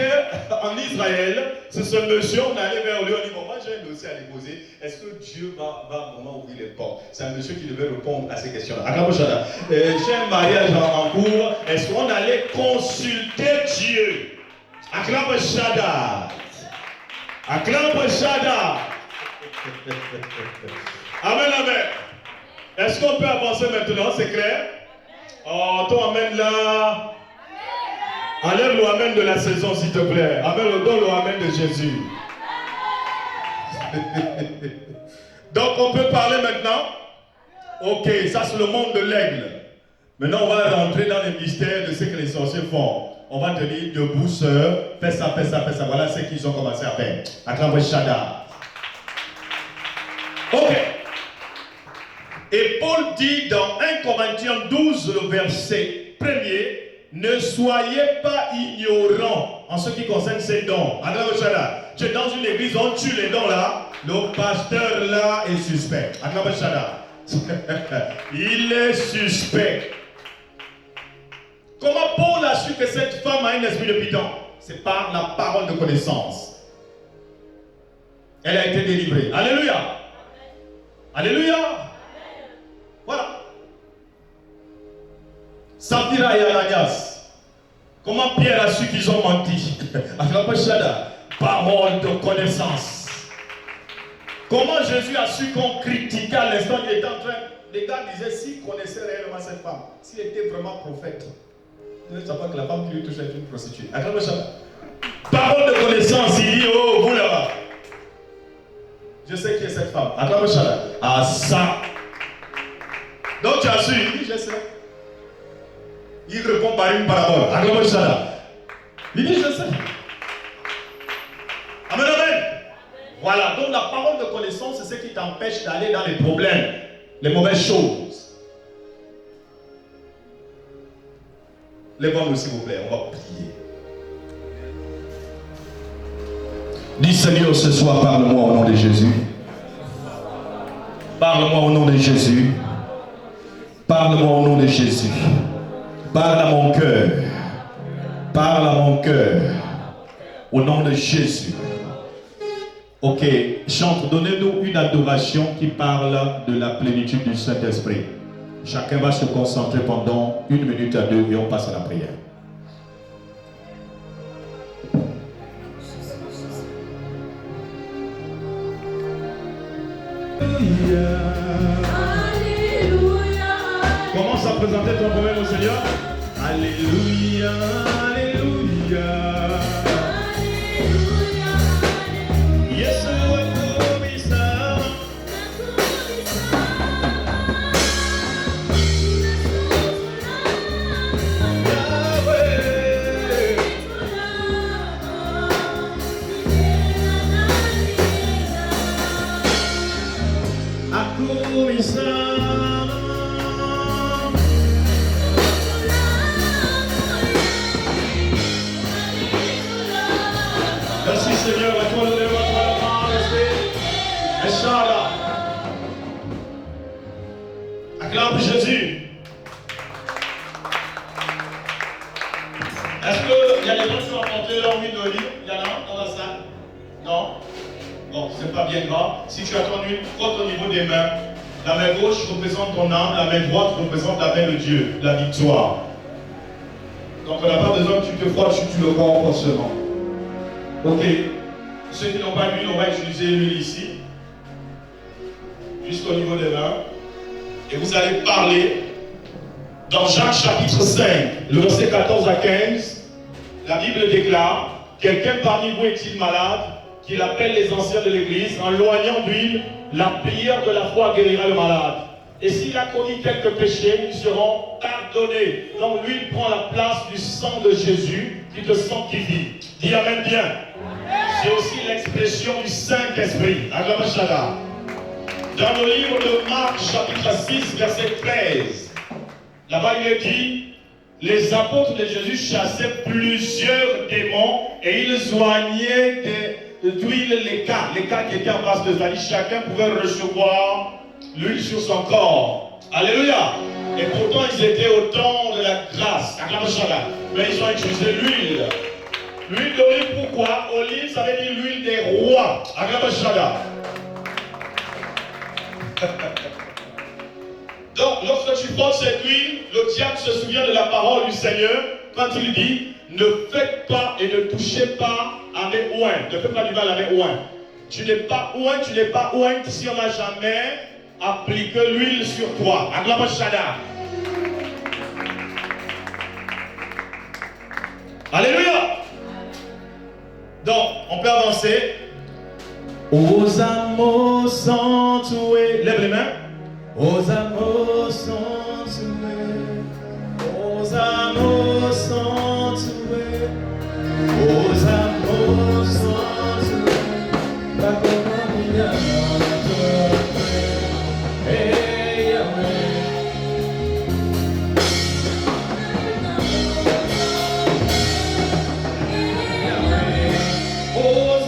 en Israël, c'est ce monsieur, on allait vers lui, on dit, bon, moi j'ai un dossier à déposer, est-ce que Dieu va vraiment ouvrir les portes? C'est un monsieur qui devait répondre à ces questions-là. Acclame Shada. J'ai un mariage en cours, est-ce qu'on allait consulter Dieu? Acclame Shada. Acclame Shada. Amen, amen. Est-ce qu'on peut avancer maintenant? C'est clair? Oh, toi, amen là. Enlève le amen de la saison, s'il te plaît. Amen, donne le amen de Jésus. Donc, on peut parler maintenant? Ok, ça c'est le monde de l'aigle. Maintenant, on va rentrer dans les mystères de ce que les sorciers font. On va te dire, debout, sœur, fais ça, fais ça, fais ça. Voilà ce qu'ils ont commencé à faire. Acclame Shada. Ok. Et Paul dit dans 1 Corinthiens 12, le verset 1er, ne soyez pas ignorants en ce qui concerne ces dons. Acclame Shada. Tu es dans une église, on tue les dons là. Le pasteur là est suspect. Acclame Shada. Il est suspect. Comment Paul a su que cette femme a un esprit de python? C'est par la parole de connaissance. Elle a été délivrée. Alléluia. Alléluia. Voilà. Saphira et Ananias. Comment Pierre a su qu'ils ont menti? Parole de connaissance. Comment Jésus a su qu'on critiquait à l'instant qu'il était en train. Les gars disaient s'il connaissait réellement cette femme, s'il était vraiment prophète, il ne savait pas que la femme qui lui touchait est une prostituée. Parole de connaissance, il dit oh, vous là-bas. Je sais qui est cette femme. Ah, ça. Donc tu as su, il dit je sais. Il répond par une parabole. Acclamez ça. Il dit, je sais. Amen, amen. Voilà, donc la parole de connaissance, c'est ce qui t'empêche d'aller dans les problèmes, les mauvaises choses. Lève-moi s'il vous plaît, on va prier. Dis Seigneur, ce soir, parle-moi au nom de Jésus. Parle-moi au nom de Jésus. Parle-moi au nom de Jésus. Parle à mon cœur. Parle à mon cœur. Au nom de Jésus. Ok, chante, donnez-nous une adoration qui parle de la plénitude du Saint-Esprit. Chacun va se concentrer pendant 1 minute à 2 et on passe à la prière. Alléluia. Commence à présenter ton problème au Seigneur. Alléluia, Alléluia. Alléluia. Yes, merci Seigneur, à toi l'honneur, à toi la majesté. Inch'Allah. Acclame Jésus. Est-ce qu'il y a des gens qui ont apporté leur huile d'olive? Il y en a dans la salle? Non? Bon, c'est pas bien grave. Si tu as ton huile, frotte au niveau des mains. La main gauche représente ton âme, la main droite représente la main de Dieu, la victoire. Donc on n'a pas besoin que tu te frottes sur tout le corps forcément. Ok. Ceux qui n'ont pas d'huile, on va utiliser l'huile ici. Jusqu'au niveau des mains. Et vous allez parler dans Jacques chapitre 5, le verset 14 à 15. La Bible déclare, quelqu'un parmi vous est-il malade, qu'il appelle les anciens de l'église, en loignant d'huile, la prière de la foi guérira le malade. Et s'il a commis quelques péchés, ils seront pardonnés. Donc l'huile prend la place du sang de Jésus qui te sanctifie. Dis Amen bien. C'est aussi l'expression du Saint-Esprit. Acclame Shada. Dans le livre de Marc, chapitre 6, verset 13, là-bas il est dit, les apôtres de Jésus chassaient plusieurs démons et ils soignaient d'huile les cas qui étaient en face de sa vie. Chacun pouvait recevoir l'huile sur son corps. Alléluia. Et pourtant ils étaient au temps de la grâce. Acclame Shada. Mais ils ont utilisé l'huile. L'huile d'olive, pourquoi? Olive, ça veut dire l'huile des rois. Acclame Shada. Donc, lorsque tu portes cette huile, le diable se souvient de la parole du Seigneur quand il dit, ne faites pas et ne touchez pas à mes oins. Ne faites pas du mal à mes oins. Tu n'es pas oint si on n'a jamais appliqué l'huile sur toi. Acclame Shada. Alléluia. Donc, on peut avancer. Aux amours sont tués. Lève les mains. Aux amours sont tués. Aux amours sont tués. Aux amours sont tués. La commune hey Yahweh. Oh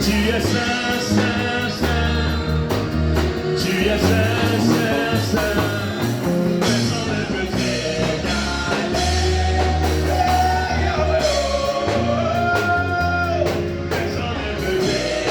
Tu es saint, saint, saint. Tu es saint, saint, saint. Personne ne peut t'égaler. Personne ne peut t'égaler.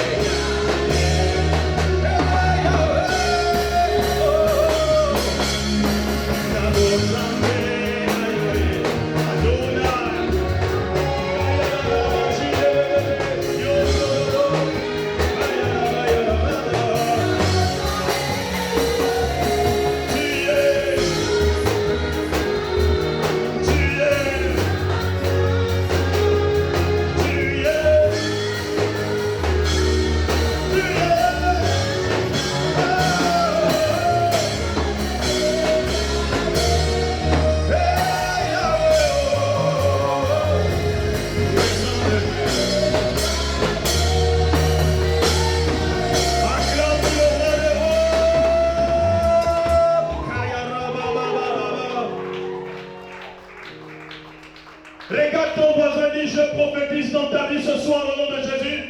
Regarde ton voisin, dis je prophétise dans ta vie ce soir au nom de Jésus.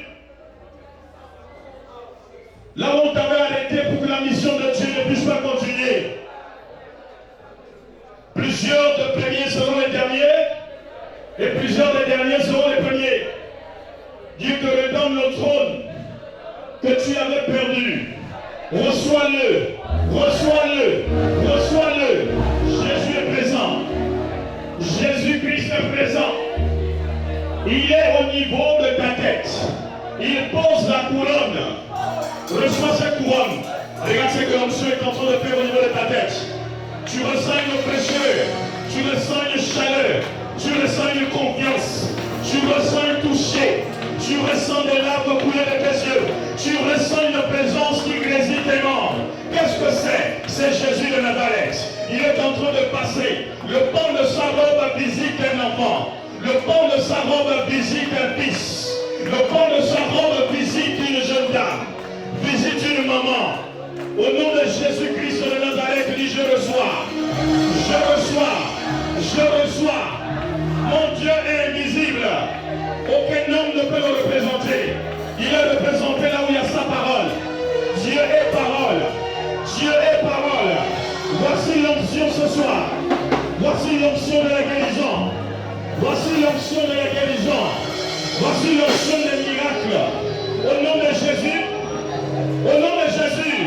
Là où on t'avait arrêté pour que la mission de Dieu ne puisse pas continuer. Plusieurs de premiers seront les derniers et plusieurs des derniers seront les premiers. Dieu te redonne le trône que tu avais perdu. Reçois-le, reçois-le, reçois-le. Jésus est présent. Jésus-Christ est présent. Il est au niveau de ta tête. Il pose la couronne. Reçois cette couronne. Regarde ce que l'onction est en train de faire au niveau de ta tête. Tu ressens une fraîcheur. Tu ressens une chaleur. Tu ressens une confiance. Tu ressens un toucher. Tu ressens des larmes couler de tes yeux. Tu ressens une présence qui grésille tes membres. Qu'est-ce que c'est? C'est Jésus de Nazareth. Il est en train de passer. Le pan de sa robe visite un enfant. Le pan de sa robe visite un fils. Le pan de sa robe visite une jeune dame. Visite une maman. Au nom de Jésus-Christ de Nazareth, dis je reçois. Je reçois. Je reçois. Mon Dieu est invisible. Aucun homme ne peut le représenter. Il est représenté là où il y a sa parole. Dieu est parole. Dieu est parole. Voici l'onction ce soir. Voici l'onction de la guérison. Voici l'onction de la guérison. Voici l'onction des miracles. Au nom de Jésus. Au nom de Jésus.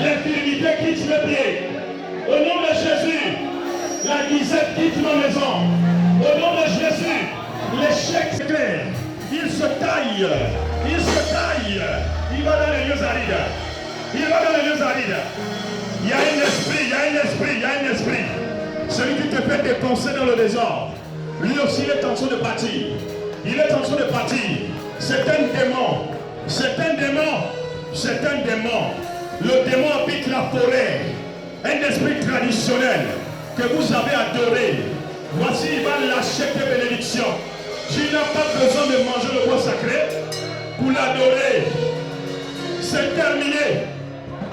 L'infirmité quitte mes pieds. Au nom de Jésus. La disette quitte ma maison. Au nom de Jésus. L'échec c'est clair. Il se taille. Il se taille. Il va dans les lieux arides. Il va dans les lieux arides. Il y a un esprit, il y a un esprit, il y a un esprit. Celui qui te fait dépenser dans le désordre. Lui aussi il est en train de partir. Il est en train de partir. C'est un démon. C'est un démon. C'est un démon. Le démon habite la forêt. Un esprit traditionnel que vous avez adoré. Voici, il va lâcher tes bénédictions. Tu n'as pas besoin de manger le bois sacré pour l'adorer. C'est terminé.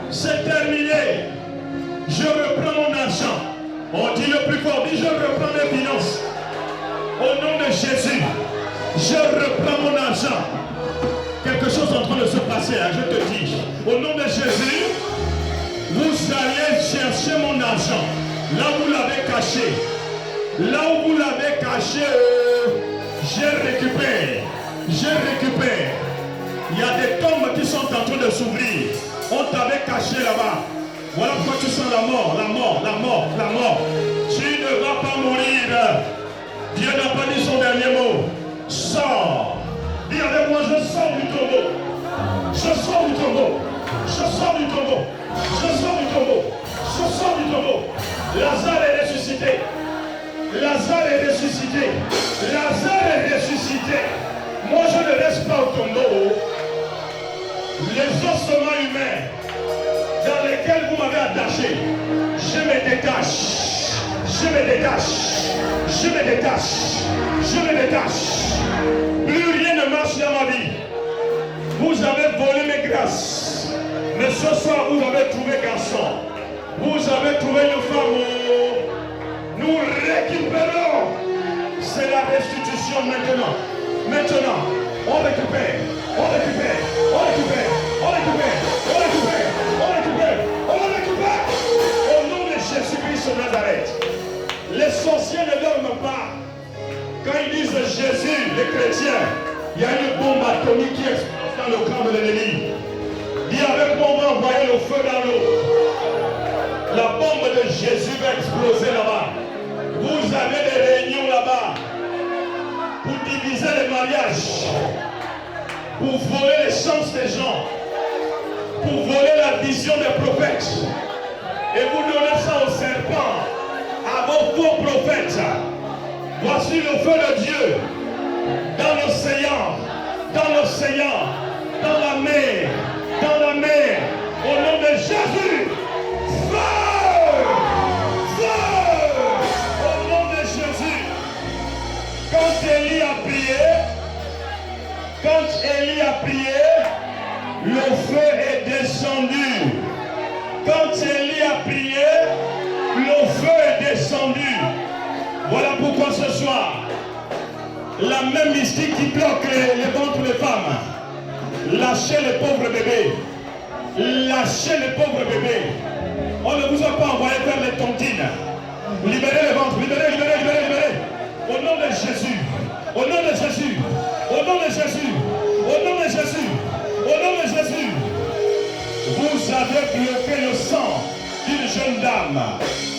C'est terminé. Je reprends mon argent. On dit le plus fort, dit je reprends mes finances. Au nom de Jésus, je reprends mon argent. Quelque chose est en train de se passer, hein, je te dis. Au nom de Jésus, vous allez chercher mon argent. Là où vous l'avez caché. Là où vous l'avez caché, je récupère. Je récupère. Il y a des tombes qui sont en train de s'ouvrir. On t'avait caché là-bas. Voilà pourquoi tu sens la mort, la mort, la mort, la mort. Tu ne vas pas mourir. Dieu n'a pas dit son dernier mot. Sors. Dis avec moi, je sors du tombeau. Je sors du tombeau. Je sors du tombeau. Je sors du tombeau. Je sors du tombeau. Lazare est ressuscité. Lazare est ressuscité. Lazare est ressuscité. Moi, je ne reste pas au tombeau. Les ossements humains dans lesquels vous m'avez attaché, je me détache. Je me détache. Je me détache. Je me détache. Plus rien ne marche dans ma vie. Vous avez volé mes grâces. Mais ce soir, vous avez trouvé garçon. Vous avez trouvé une femme. Nous récupérons. C'est la restitution maintenant. Maintenant, on récupère. On récupère. Il y a une bombe atomique qui explose dans le camp de l'ennemi. Dis avec moi, on va envoyer le feu dans l'eau. La bombe de Jésus va exploser là-bas. Vous avez des réunions là-bas pour diviser les mariages, pour voler les chances des gens, pour voler la vision des prophètes. Et vous donnez ça au serpent, à vos faux prophètes. Voici le feu de Dieu dans l'océan, dans la mer, au nom de Jésus. Feu! Feu! Au nom de Jésus. Quand Élie a prié, le feu est descendu. Quand Élie a prié, le feu est descendu. Voilà pourquoi ce soir, la même mystique qui bloque les ventres des femmes, lâchez les pauvres bébés. Lâchez les pauvres bébés. On ne vous a pas envoyé faire les tontines. Libérez les ventres, libérez. Au nom de Jésus, au nom de Jésus, au nom de Jésus, au nom de Jésus, au nom de Jésus. Vous avez bloqué le sang d'une jeune dame.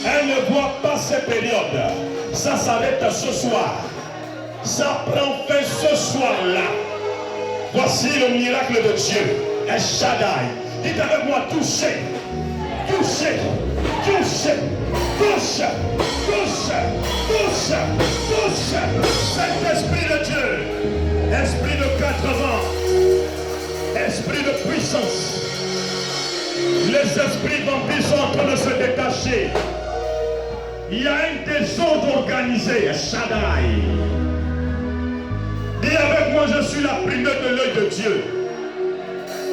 Elle ne voit pas ces périodes. Ça s'arrête ce soir. Ça prend fin ce soir-là. Voici le miracle de Dieu. El Shaddai. Dites avec moi, touchez. Touchez. Touchez. Touche. Touche. Touche. Touche. Saint-Esprit de Dieu. Esprit de 80. Esprit de puissance. Les esprits vampires sont en train de se détacher. Il y a un désordre organisé. El Shaddai. Dis avec moi, je suis la primeur de l'œil de Dieu.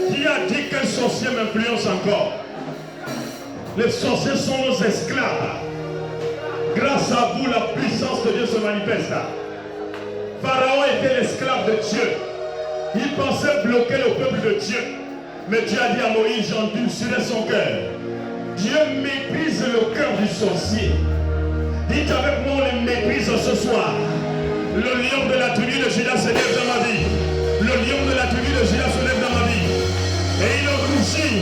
Qui a dit qu'un sorcier m'influence encore? Les sorciers sont nos esclaves. Grâce à vous, la puissance de Dieu se manifeste. Pharaon était l'esclave de Dieu. Il pensait bloquer le peuple de Dieu. Mais Dieu a dit à Moïse, j'endurcirai son cœur. Dieu méprise le cœur du sorcier. Dites avec moi, on le méprise ce soir. Le lion de la tribu de Juda se lève dans ma vie. Le lion de la tribu de Juda se lève dans ma vie. Et il rougit.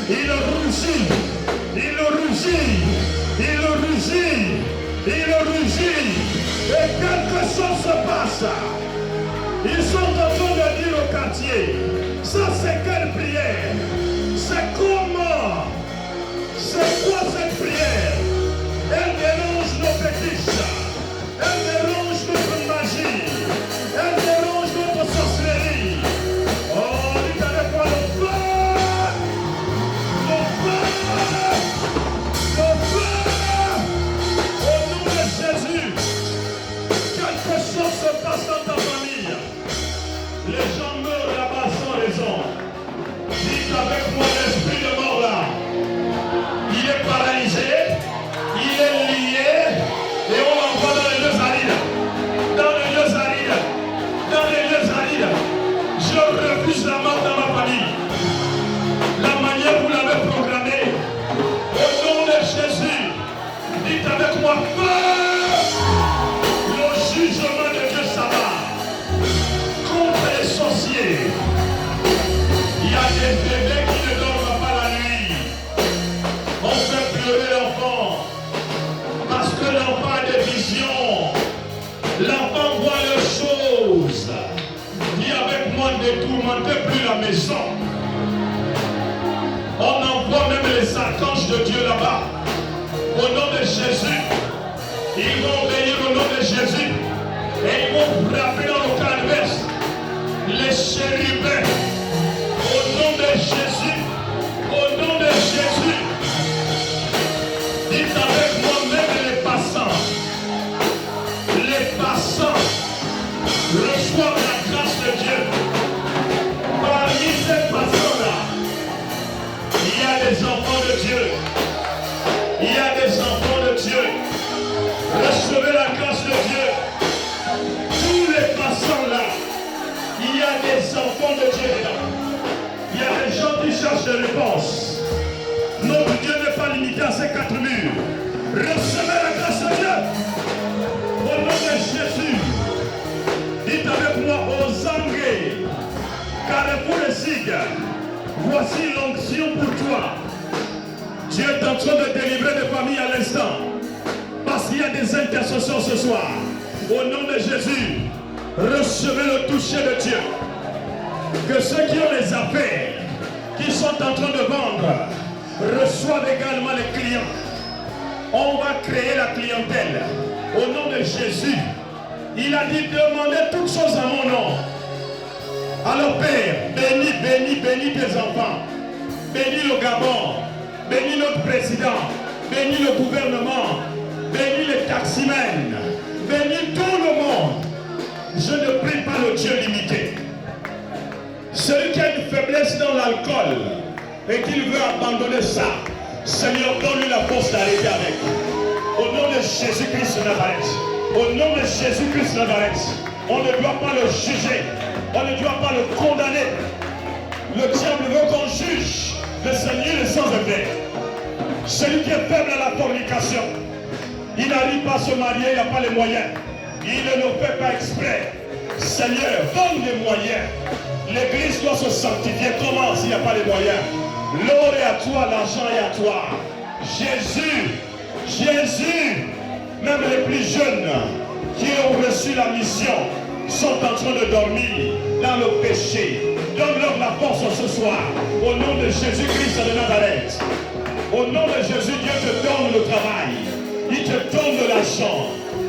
Il rougit. Il rougit. Il rougit. Il rugit. Et quelque chose se passe. Ils sont en train de dire au quartier, ça c'est quelle prière? C'est comment? C'est quoi cette prière? Elle dérange nos fétiches. Elle dérange notre magie. Elle dérange notre sorcellerie. Oh, dites avec moi le feu! Le feu! Le feu! Au nom de Jésus, quelque chose se passe dans ta famille. Les gens meurent là-bas sans raison. Dites avec moi l'esprit de mort là. Il est paralysé, il est lié, et on l'envoie dans les lieux arides. Dans les lieux arides. Dans les lieux arides. Je refuse la mort dans ma famille. La manière vous l'avez programmée. Au nom de Jésus. Dites avec moi, feu! Le jugement de Dieu s'abat contre les sorciers. Il y a des bébés qui ne dorment pas la nuit. On fait pleurer l'enfant parce que l'enfant a des visions. L'enfant voit les choses. Dis avec moi, ne tourmentez plus la maison. On envoie même les archanges de Dieu là-bas. Au nom de Jésus, ils vont venir au nom de Jésus et ils vont frapper dans le cas adverse. Les chérubins, au nom de Jésus, au nom de Jésus, dites avec moi même les passants reçoivent la grâce de Dieu. Parmi ces passants-là, il y a des enfants de Dieu. Il y a des enfants de Dieu. Recevez la grâce de Dieu. Tous les passants là, il y a des enfants de Dieu dedans. Il y a des gens qui cherchent des réponses. Notre Dieu n'est pas limité à ces quatre murs. Recevez la grâce de Dieu. Au nom de Jésus, dites avec moi aux âmes Voici l'onction pour toi. Dieu est en train de délivrer des familles à l'instant. Parce qu'il y a des intercessions ce soir. Au nom de Jésus, recevez le toucher de Dieu. Que ceux qui ont les affaires, qui sont en train de vendre, reçoivent également les clients. On va créer la clientèle. Au nom de Jésus, il a dit demandez toutes choses à mon nom. Alors Père, bénis, bénis, bénis tes enfants. Bénis le Gabon. Bénis notre président. Bénis le gouvernement. Bénis les taximens. Bénis tout le monde. Je ne prie pas le Dieu limité. Celui qui a une faiblesse dans l'alcool et qu'il veut abandonner ça, Seigneur, donne-lui la force d'arrêter avec. Au nom de Jésus-Christ de Nazareth. Au nom de Jésus-Christ de Nazareth. On ne doit pas le juger. On ne doit pas le condamner. Le diable veut qu'on juge le Seigneur est sans effet. Celui qui est faible à la fornication, il n'arrive pas à se marier, il n'a pas les moyens. Il ne le fait pas exprès. Seigneur, donne les moyens. L'église doit se sanctifier. Comment s'il n'y a pas les moyens? L'or est à toi, l'argent est à toi. Jésus, Jésus, même les plus jeunes qui ont reçu la mission sont en train de dormir dans le péché. Donne-leur la force ce soir. Au nom de Jésus-Christ de Nazareth. Au nom de Jésus, Dieu te donne le travail. Il te donne de l'argent.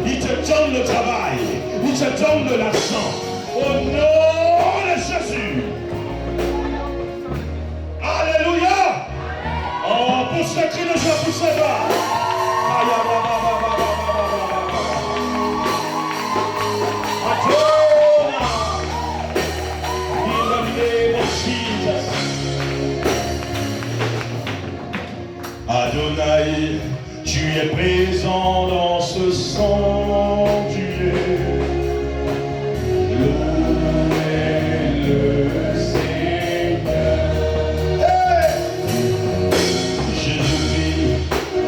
Il te donne le travail. Il te donne de l'argent. Au nom de Jésus. Alléluia. Oh, pousse le cri de joie, pousse le bas. Adonai, tu es présent dans ce sanctuaire. Louez le Seigneur. Hey! Jésus-Christ,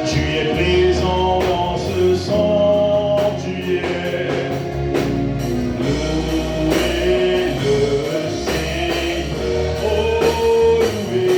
tu es présent dans ce sanctuaire. Louez le Seigneur. Oh, louez,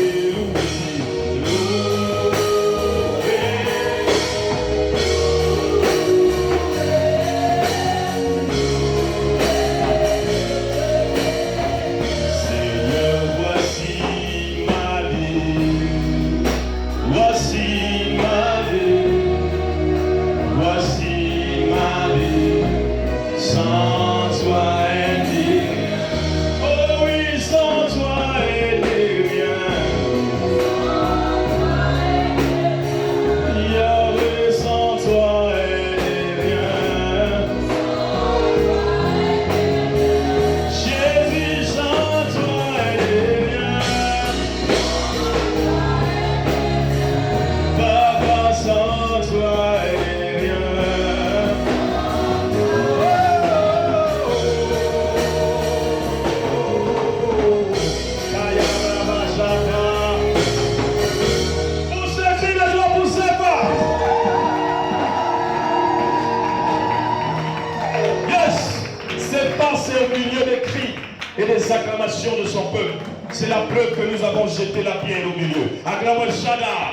acclamations de son peuple. C'est la preuve que nous avons jeté la pierre au milieu. Acclamons le Shaddai.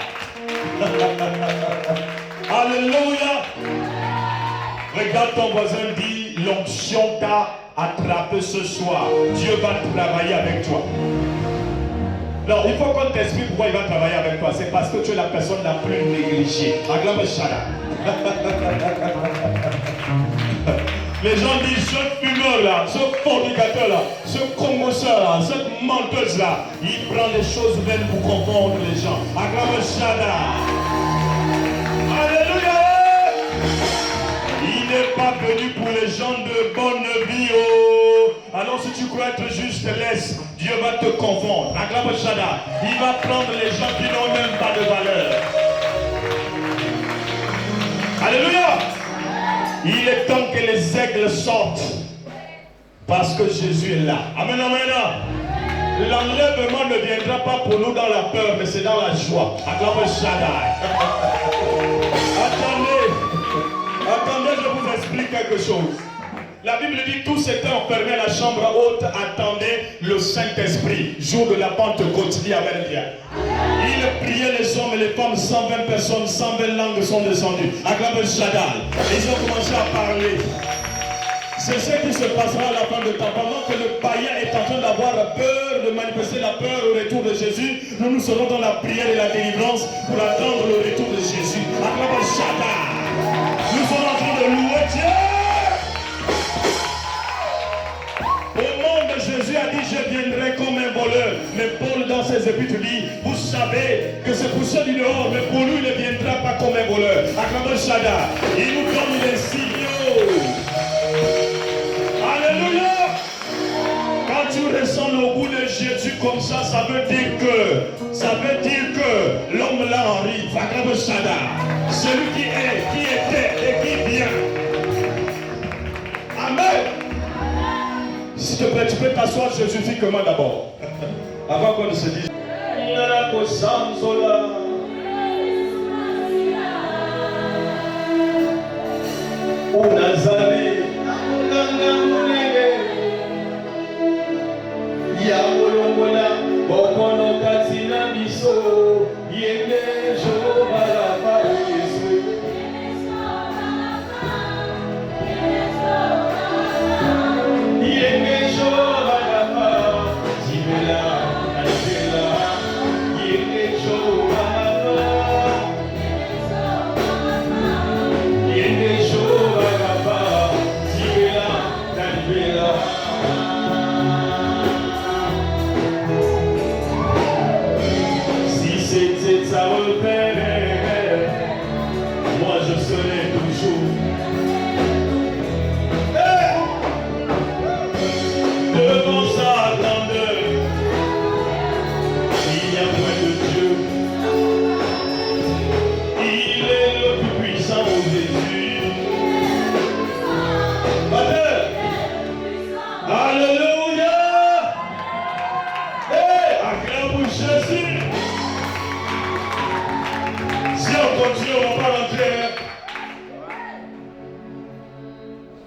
Alléluia. Regarde ton voisin, dit l'onction t'a attrapé ce soir. Dieu va travailler avec toi. Non, il faut qu'on t'explique pourquoi il va travailler avec toi. C'est parce que tu es la personne la plus négligée. Acclamons le Shaddai. Les gens disent, ce fumeur là, ce fornicateur là, ce congosseur là, cette menteuse là, il prend les choses vaines pour confondre les gens. Acclame Shaddai. Alléluia. Il n'est pas venu pour les gens de bonne vie. Oh. Alors si tu crois être juste, laisse. Dieu va te confondre. Acclame Shaddai. Il va prendre les gens qui n'ont même pas de valeur. Alléluia. Il est temps que les aigles sortent. Parce que Jésus est là. Amen, amen. L'enlèvement ne viendra pas pour nous dans la peur, mais c'est dans la joie. Acclamez Shaddai. Attendez, je vous explique quelque chose. La Bible dit tous étaient enfermés à la chambre haute, attendaient le le Saint-Esprit, jour de la Pentecôte, dit Amen. Il priait les hommes et les femmes, 120 personnes, 120 langues sont descendues. Acclame Shaddai. Et ils ont commencé à parler. C'est ce qui se passera à la fin de temps. Pendant que le païen est en train d'avoir peur, de manifester la peur au retour de Jésus, nous serons dans la prière et la délivrance pour attendre le retour de Jésus. Acclame Shaddai. Nous sommes en train de louer Dieu. Au monde, Jésus a dit, je viendrai comme un voleur. Mais Paul, dans ses épîtres, dit, vous savez que c'est pour ceux du dehors, mais pour lui, il ne viendra pas comme un voleur. Acclame Shaddai. Il nous donne des signaux. Alléluia. Quand tu ressens le goût de Jésus comme ça veut dire que l'homme là arrive. Acclame Shaddai. Celui qui est, qui était et qui vient. Amen. S'il te plaît, tu peux t'asseoir jésufiquement d'abord. Avant qu'on ne se dise.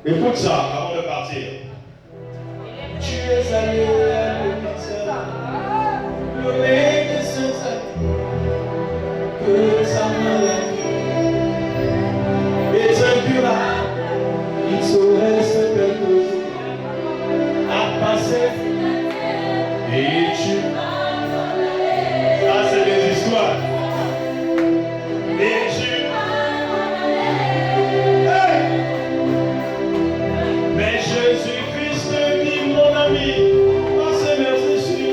Écoute ça avant de partir. Tu es allé à l'hôpital, le médecin que sa maladie est incurable. Il saurait ce quelque chose à passer. Et tu. Ça, c'est des histoires. Et tu. Jésus-Christ dit mon ami, passez merci.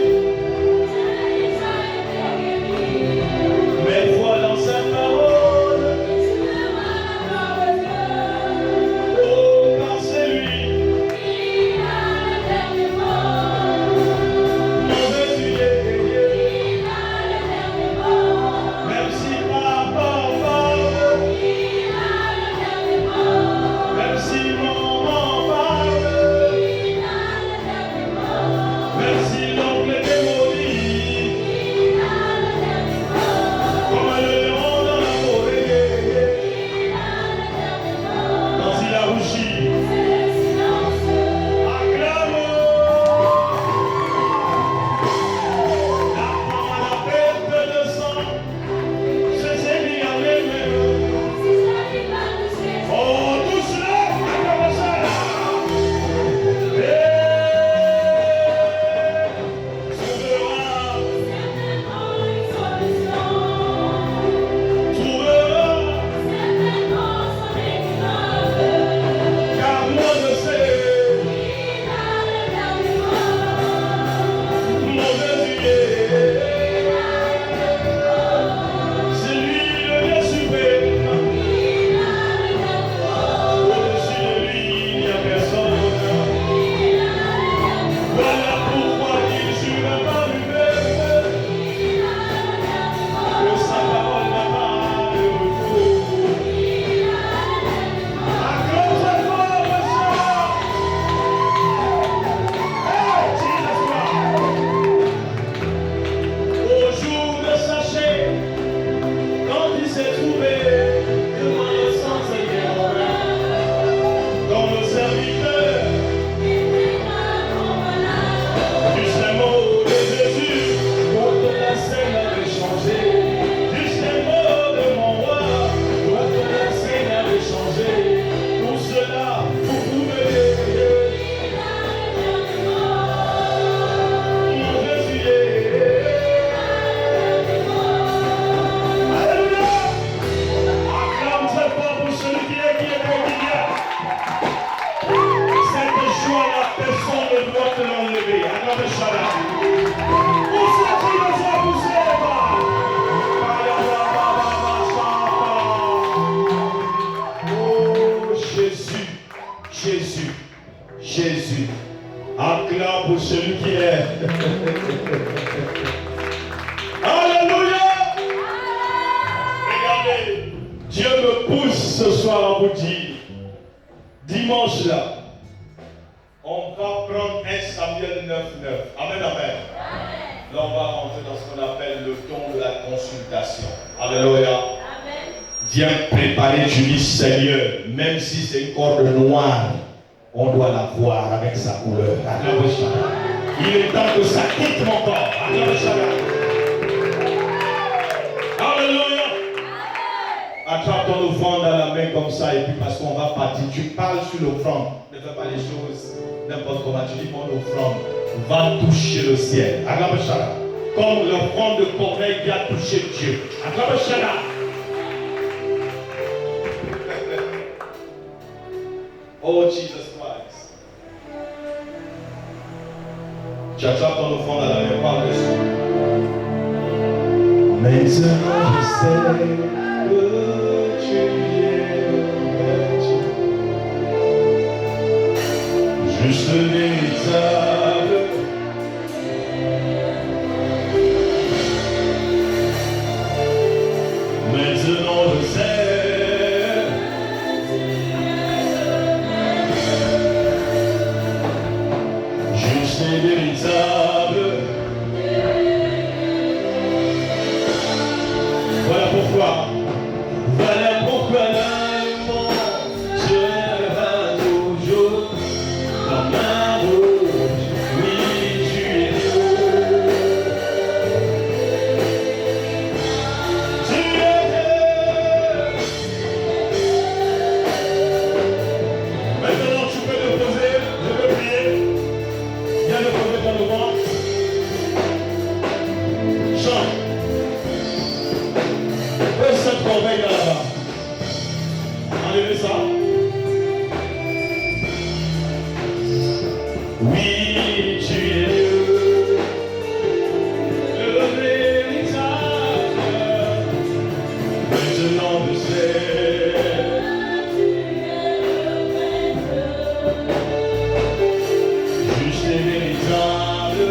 Mais vois dans sa parole, oh car c'est lui qui a le dernier mot. Amen, amen. Là, on va rentrer dans ce qu'on appelle le don de la consultation. Alléluia. Amen. Viens préparer, tu dis Seigneur, même si c'est une corde noire, on doit la voir avec sa couleur. Il est temps que ça quitte mon corps. Alléluia. Attrape ton offrande dans la main comme ça et puis parce qu'on va partir, tu parles sur l'offrande. Ne fais pas les choses n'importe comment. Tu dis mon offrande va toucher le ciel. Comme l'offrande de Corneille qui a touché Dieu. Oh Jesus Christ. Tu attrapes ton offrande à la main par-dessus. Maintenant je sais que tu es le Dieu. Juste véritable. Maintenant je sais. C'est véritable. Voilà pourquoi. Voilà pourquoi l'amour sera toujours dans ma bouche. Oui, tu es Dieu. Tu es Dieu. Maintenant, tu peux te poser. Je peux prier. Viens le poser dans le ventre. Chante. Pose cette corbeille là-bas. Enlevez ça. Oui, tu es Dieu. Le véritable. Maintenant je sais. Juste et véritable.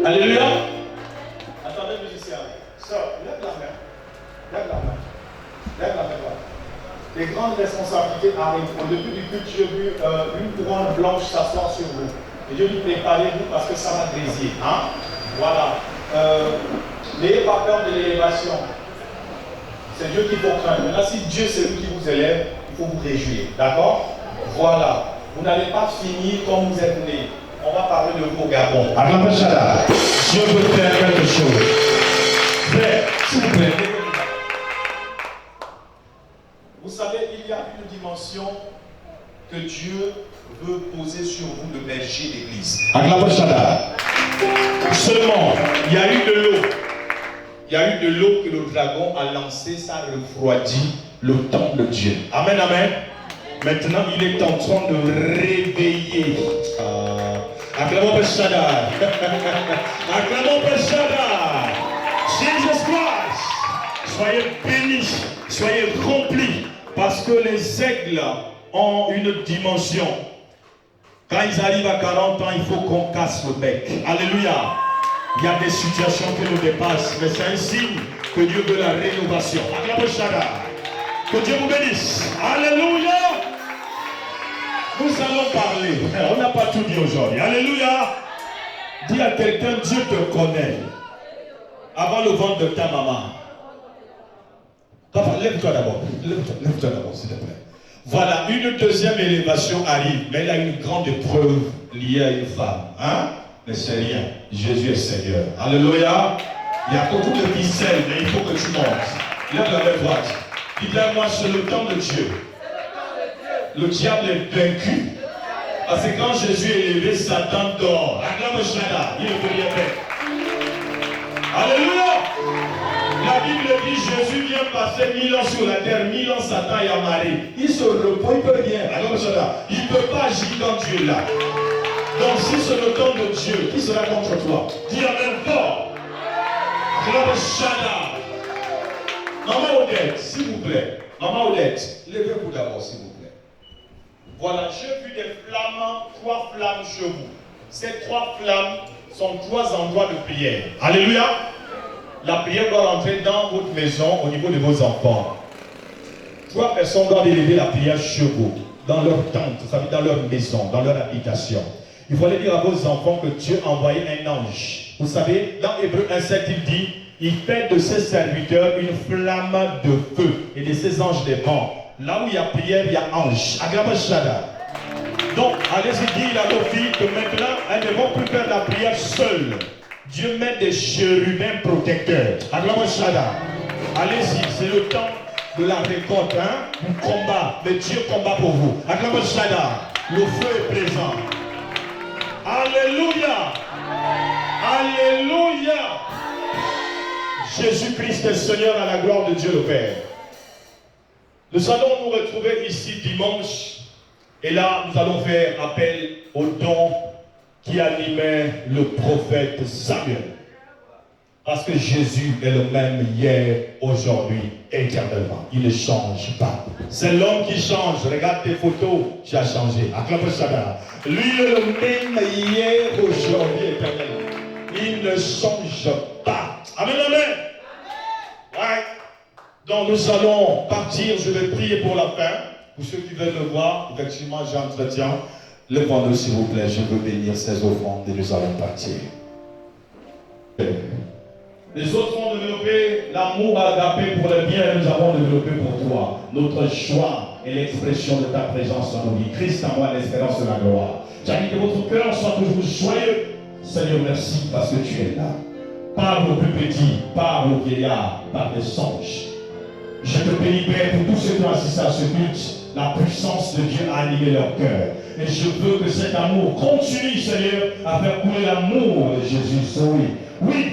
Alléluia. Attendez, musicien. Sœur, lève la main. Lève la main. Lève la main. Les grandes responsabilités arrivent. Au début du culte, j'ai vu une couronne blanche s'asseoir sur vous. Et Dieu dit préparez-vous parce que ça va grésiller. Hein? Voilà. N'ayez pas peur de l'élévation. C'est Dieu qu'il faut craindre. Maintenant, si Dieu c'est lui qui vous élève, il faut vous réjouir. D'accord? Voilà. Vous n'allez pas finir comme vous êtes né. On va parler de vous au Gabon. Dieu veut faire quelque chose. Frère, s'il vous plaît. Vous savez, il y a une dimension que Dieu veut poser sur vous de berger d'église. Seulement, il y a eu de l'eau. Il y a eu de l'eau que le dragon a lancée, ça refroidit le temple de Dieu. Amen, amen. Maintenant, il est en train de réveiller. Acclamons Père Shaddai. Acclamons Père Shaddai. Jesus Christ. Soyez bénis, soyez remplis. Parce que les aigles ont une dimension. Quand ils arrivent à 40 ans, il faut qu'on casse le bec. Alléluia. Il y a des situations qui nous dépassent, mais c'est un signe que Dieu veut la rénovation. Acclamons Shaddai. Que Dieu vous bénisse. Alléluia. Nous allons parler. On n'a pas tout dit aujourd'hui. Alléluia. Dis à quelqu'un, Dieu te connaît. Avant le ventre de ta maman. Papa, lève-toi d'abord. Lève-toi d'abord, s'il te plaît. Voilà, une deuxième élévation arrive. Mais il y a une grande épreuve liée à une femme. Hein? Mais c'est rien. Jésus est Seigneur. Alléluia. Il y a beaucoup de ficelles, mais il faut que tu montes. Lève la main droite. Dis-moi, c'est le temps de Dieu. Le diable est vaincu. Parce que quand Jésus est élevé, Satan dort. Acclame Shaddai. Il ne peut rien faire. Alléluia. La Bible dit Jésus vient passer 1000 ans sur la terre, 1000 ans Satan est amarré. Il se repose, il ne peut rien. Acclame Shaddai. Il ne peut pas agir quand Dieu est là. Donc si c'est le temps de Dieu, qui sera contre toi? Dis Amen fort. Maman Odette, s'il vous plaît. Maman Odette, levez-vous d'abord, s'il vous plaît. Voilà, j'ai vu des flammes, 3 flammes chez vous. Ces 3 flammes sont 3 endroits de prière. Alléluia. La prière doit rentrer dans votre maison au niveau de vos enfants. 3 personnes doivent élever la prière chez vous, dans leur tente, vous savez, dans leur maison, dans leur habitation. Il faut aller dire à vos enfants que Dieu a envoyé un ange. Vous savez, dans Hébreux 1,7, il dit, il fait de ses serviteurs une flamme de feu et de ses anges des vents. Là où il y a prière, il y a ange. Donc, allez-y dire à vos filles que maintenant, elles ne vont plus faire la prière seule. Dieu met des chérubins protecteurs. Allez-y, c'est le temps de la récolte, hein? Du combat. Mais Dieu combat pour vous. Le feu est présent. Alléluia. Alléluia. Jésus-Christ est Seigneur à la gloire de Dieu le Père. Nous allons nous retrouver ici dimanche. Et là, nous allons faire appel au don qui animait le prophète Samuel. Parce que Jésus est le même hier, aujourd'hui, éternellement. Il ne change pas. C'est l'homme qui change. Regarde tes photos, tu as changé. Acclame ça. Lui est le même hier, aujourd'hui, éternellement. Il ne change pas. Amen, amen. Ouais. Donc nous allons partir. Je vais prier pour la fin. Pour ceux qui veulent me voir, effectivement, j'entretiens. Levons-nous, s'il vous plaît. Je veux bénir ces offrandes et nous allons partir. Les autres ont développé l'amour agapé pour le bien et nous avons développé pour toi. Notre joie est l'expression de ta présence dans nos vies. Christ en moi, l'espérance de la gloire. J'invite que votre cœur soit toujours joyeux. Seigneur, merci parce que tu es là. Parle aux plus petits, parle aux vieillards, parle des songes. Je te bénis, Père, pour tous ceux qui ont assisté à ce culte. La puissance de Dieu a animé leur cœur. Et je veux que cet amour continue, Seigneur, à faire couler l'amour de Jésus. Oui,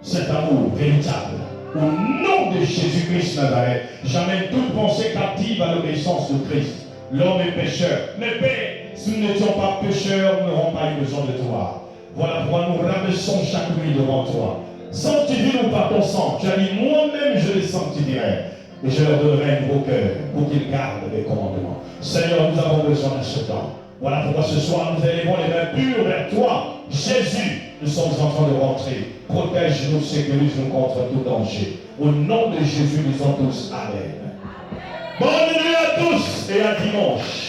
cet amour véritable. Au nom de Jésus-Christ Nazareth, j'amène toute pensée captive à l'obéissance de Christ. L'homme est pécheur. Mais Père, si nous n'étions pas pécheurs, nous n'aurons pas eu besoin de toi. Voilà pourquoi nous rabaissons chaque nuit devant toi. Sanctifie-nous par ton sang. Tu as dit, moi-même je les sanctifierai. Et je leur donnerai un nouveau cœur pour qu'ils gardent mes commandements. Seigneur, nous avons besoin de ce temps. Voilà pourquoi ce soir nous élevons les mains pures vers toi. Jésus, nous sommes en train de rentrer. Protège-nous, sécurise-nous contre tout danger. Au nom de Jésus, nous sommes tous. Amen. Bonne nuit à tous et à dimanche.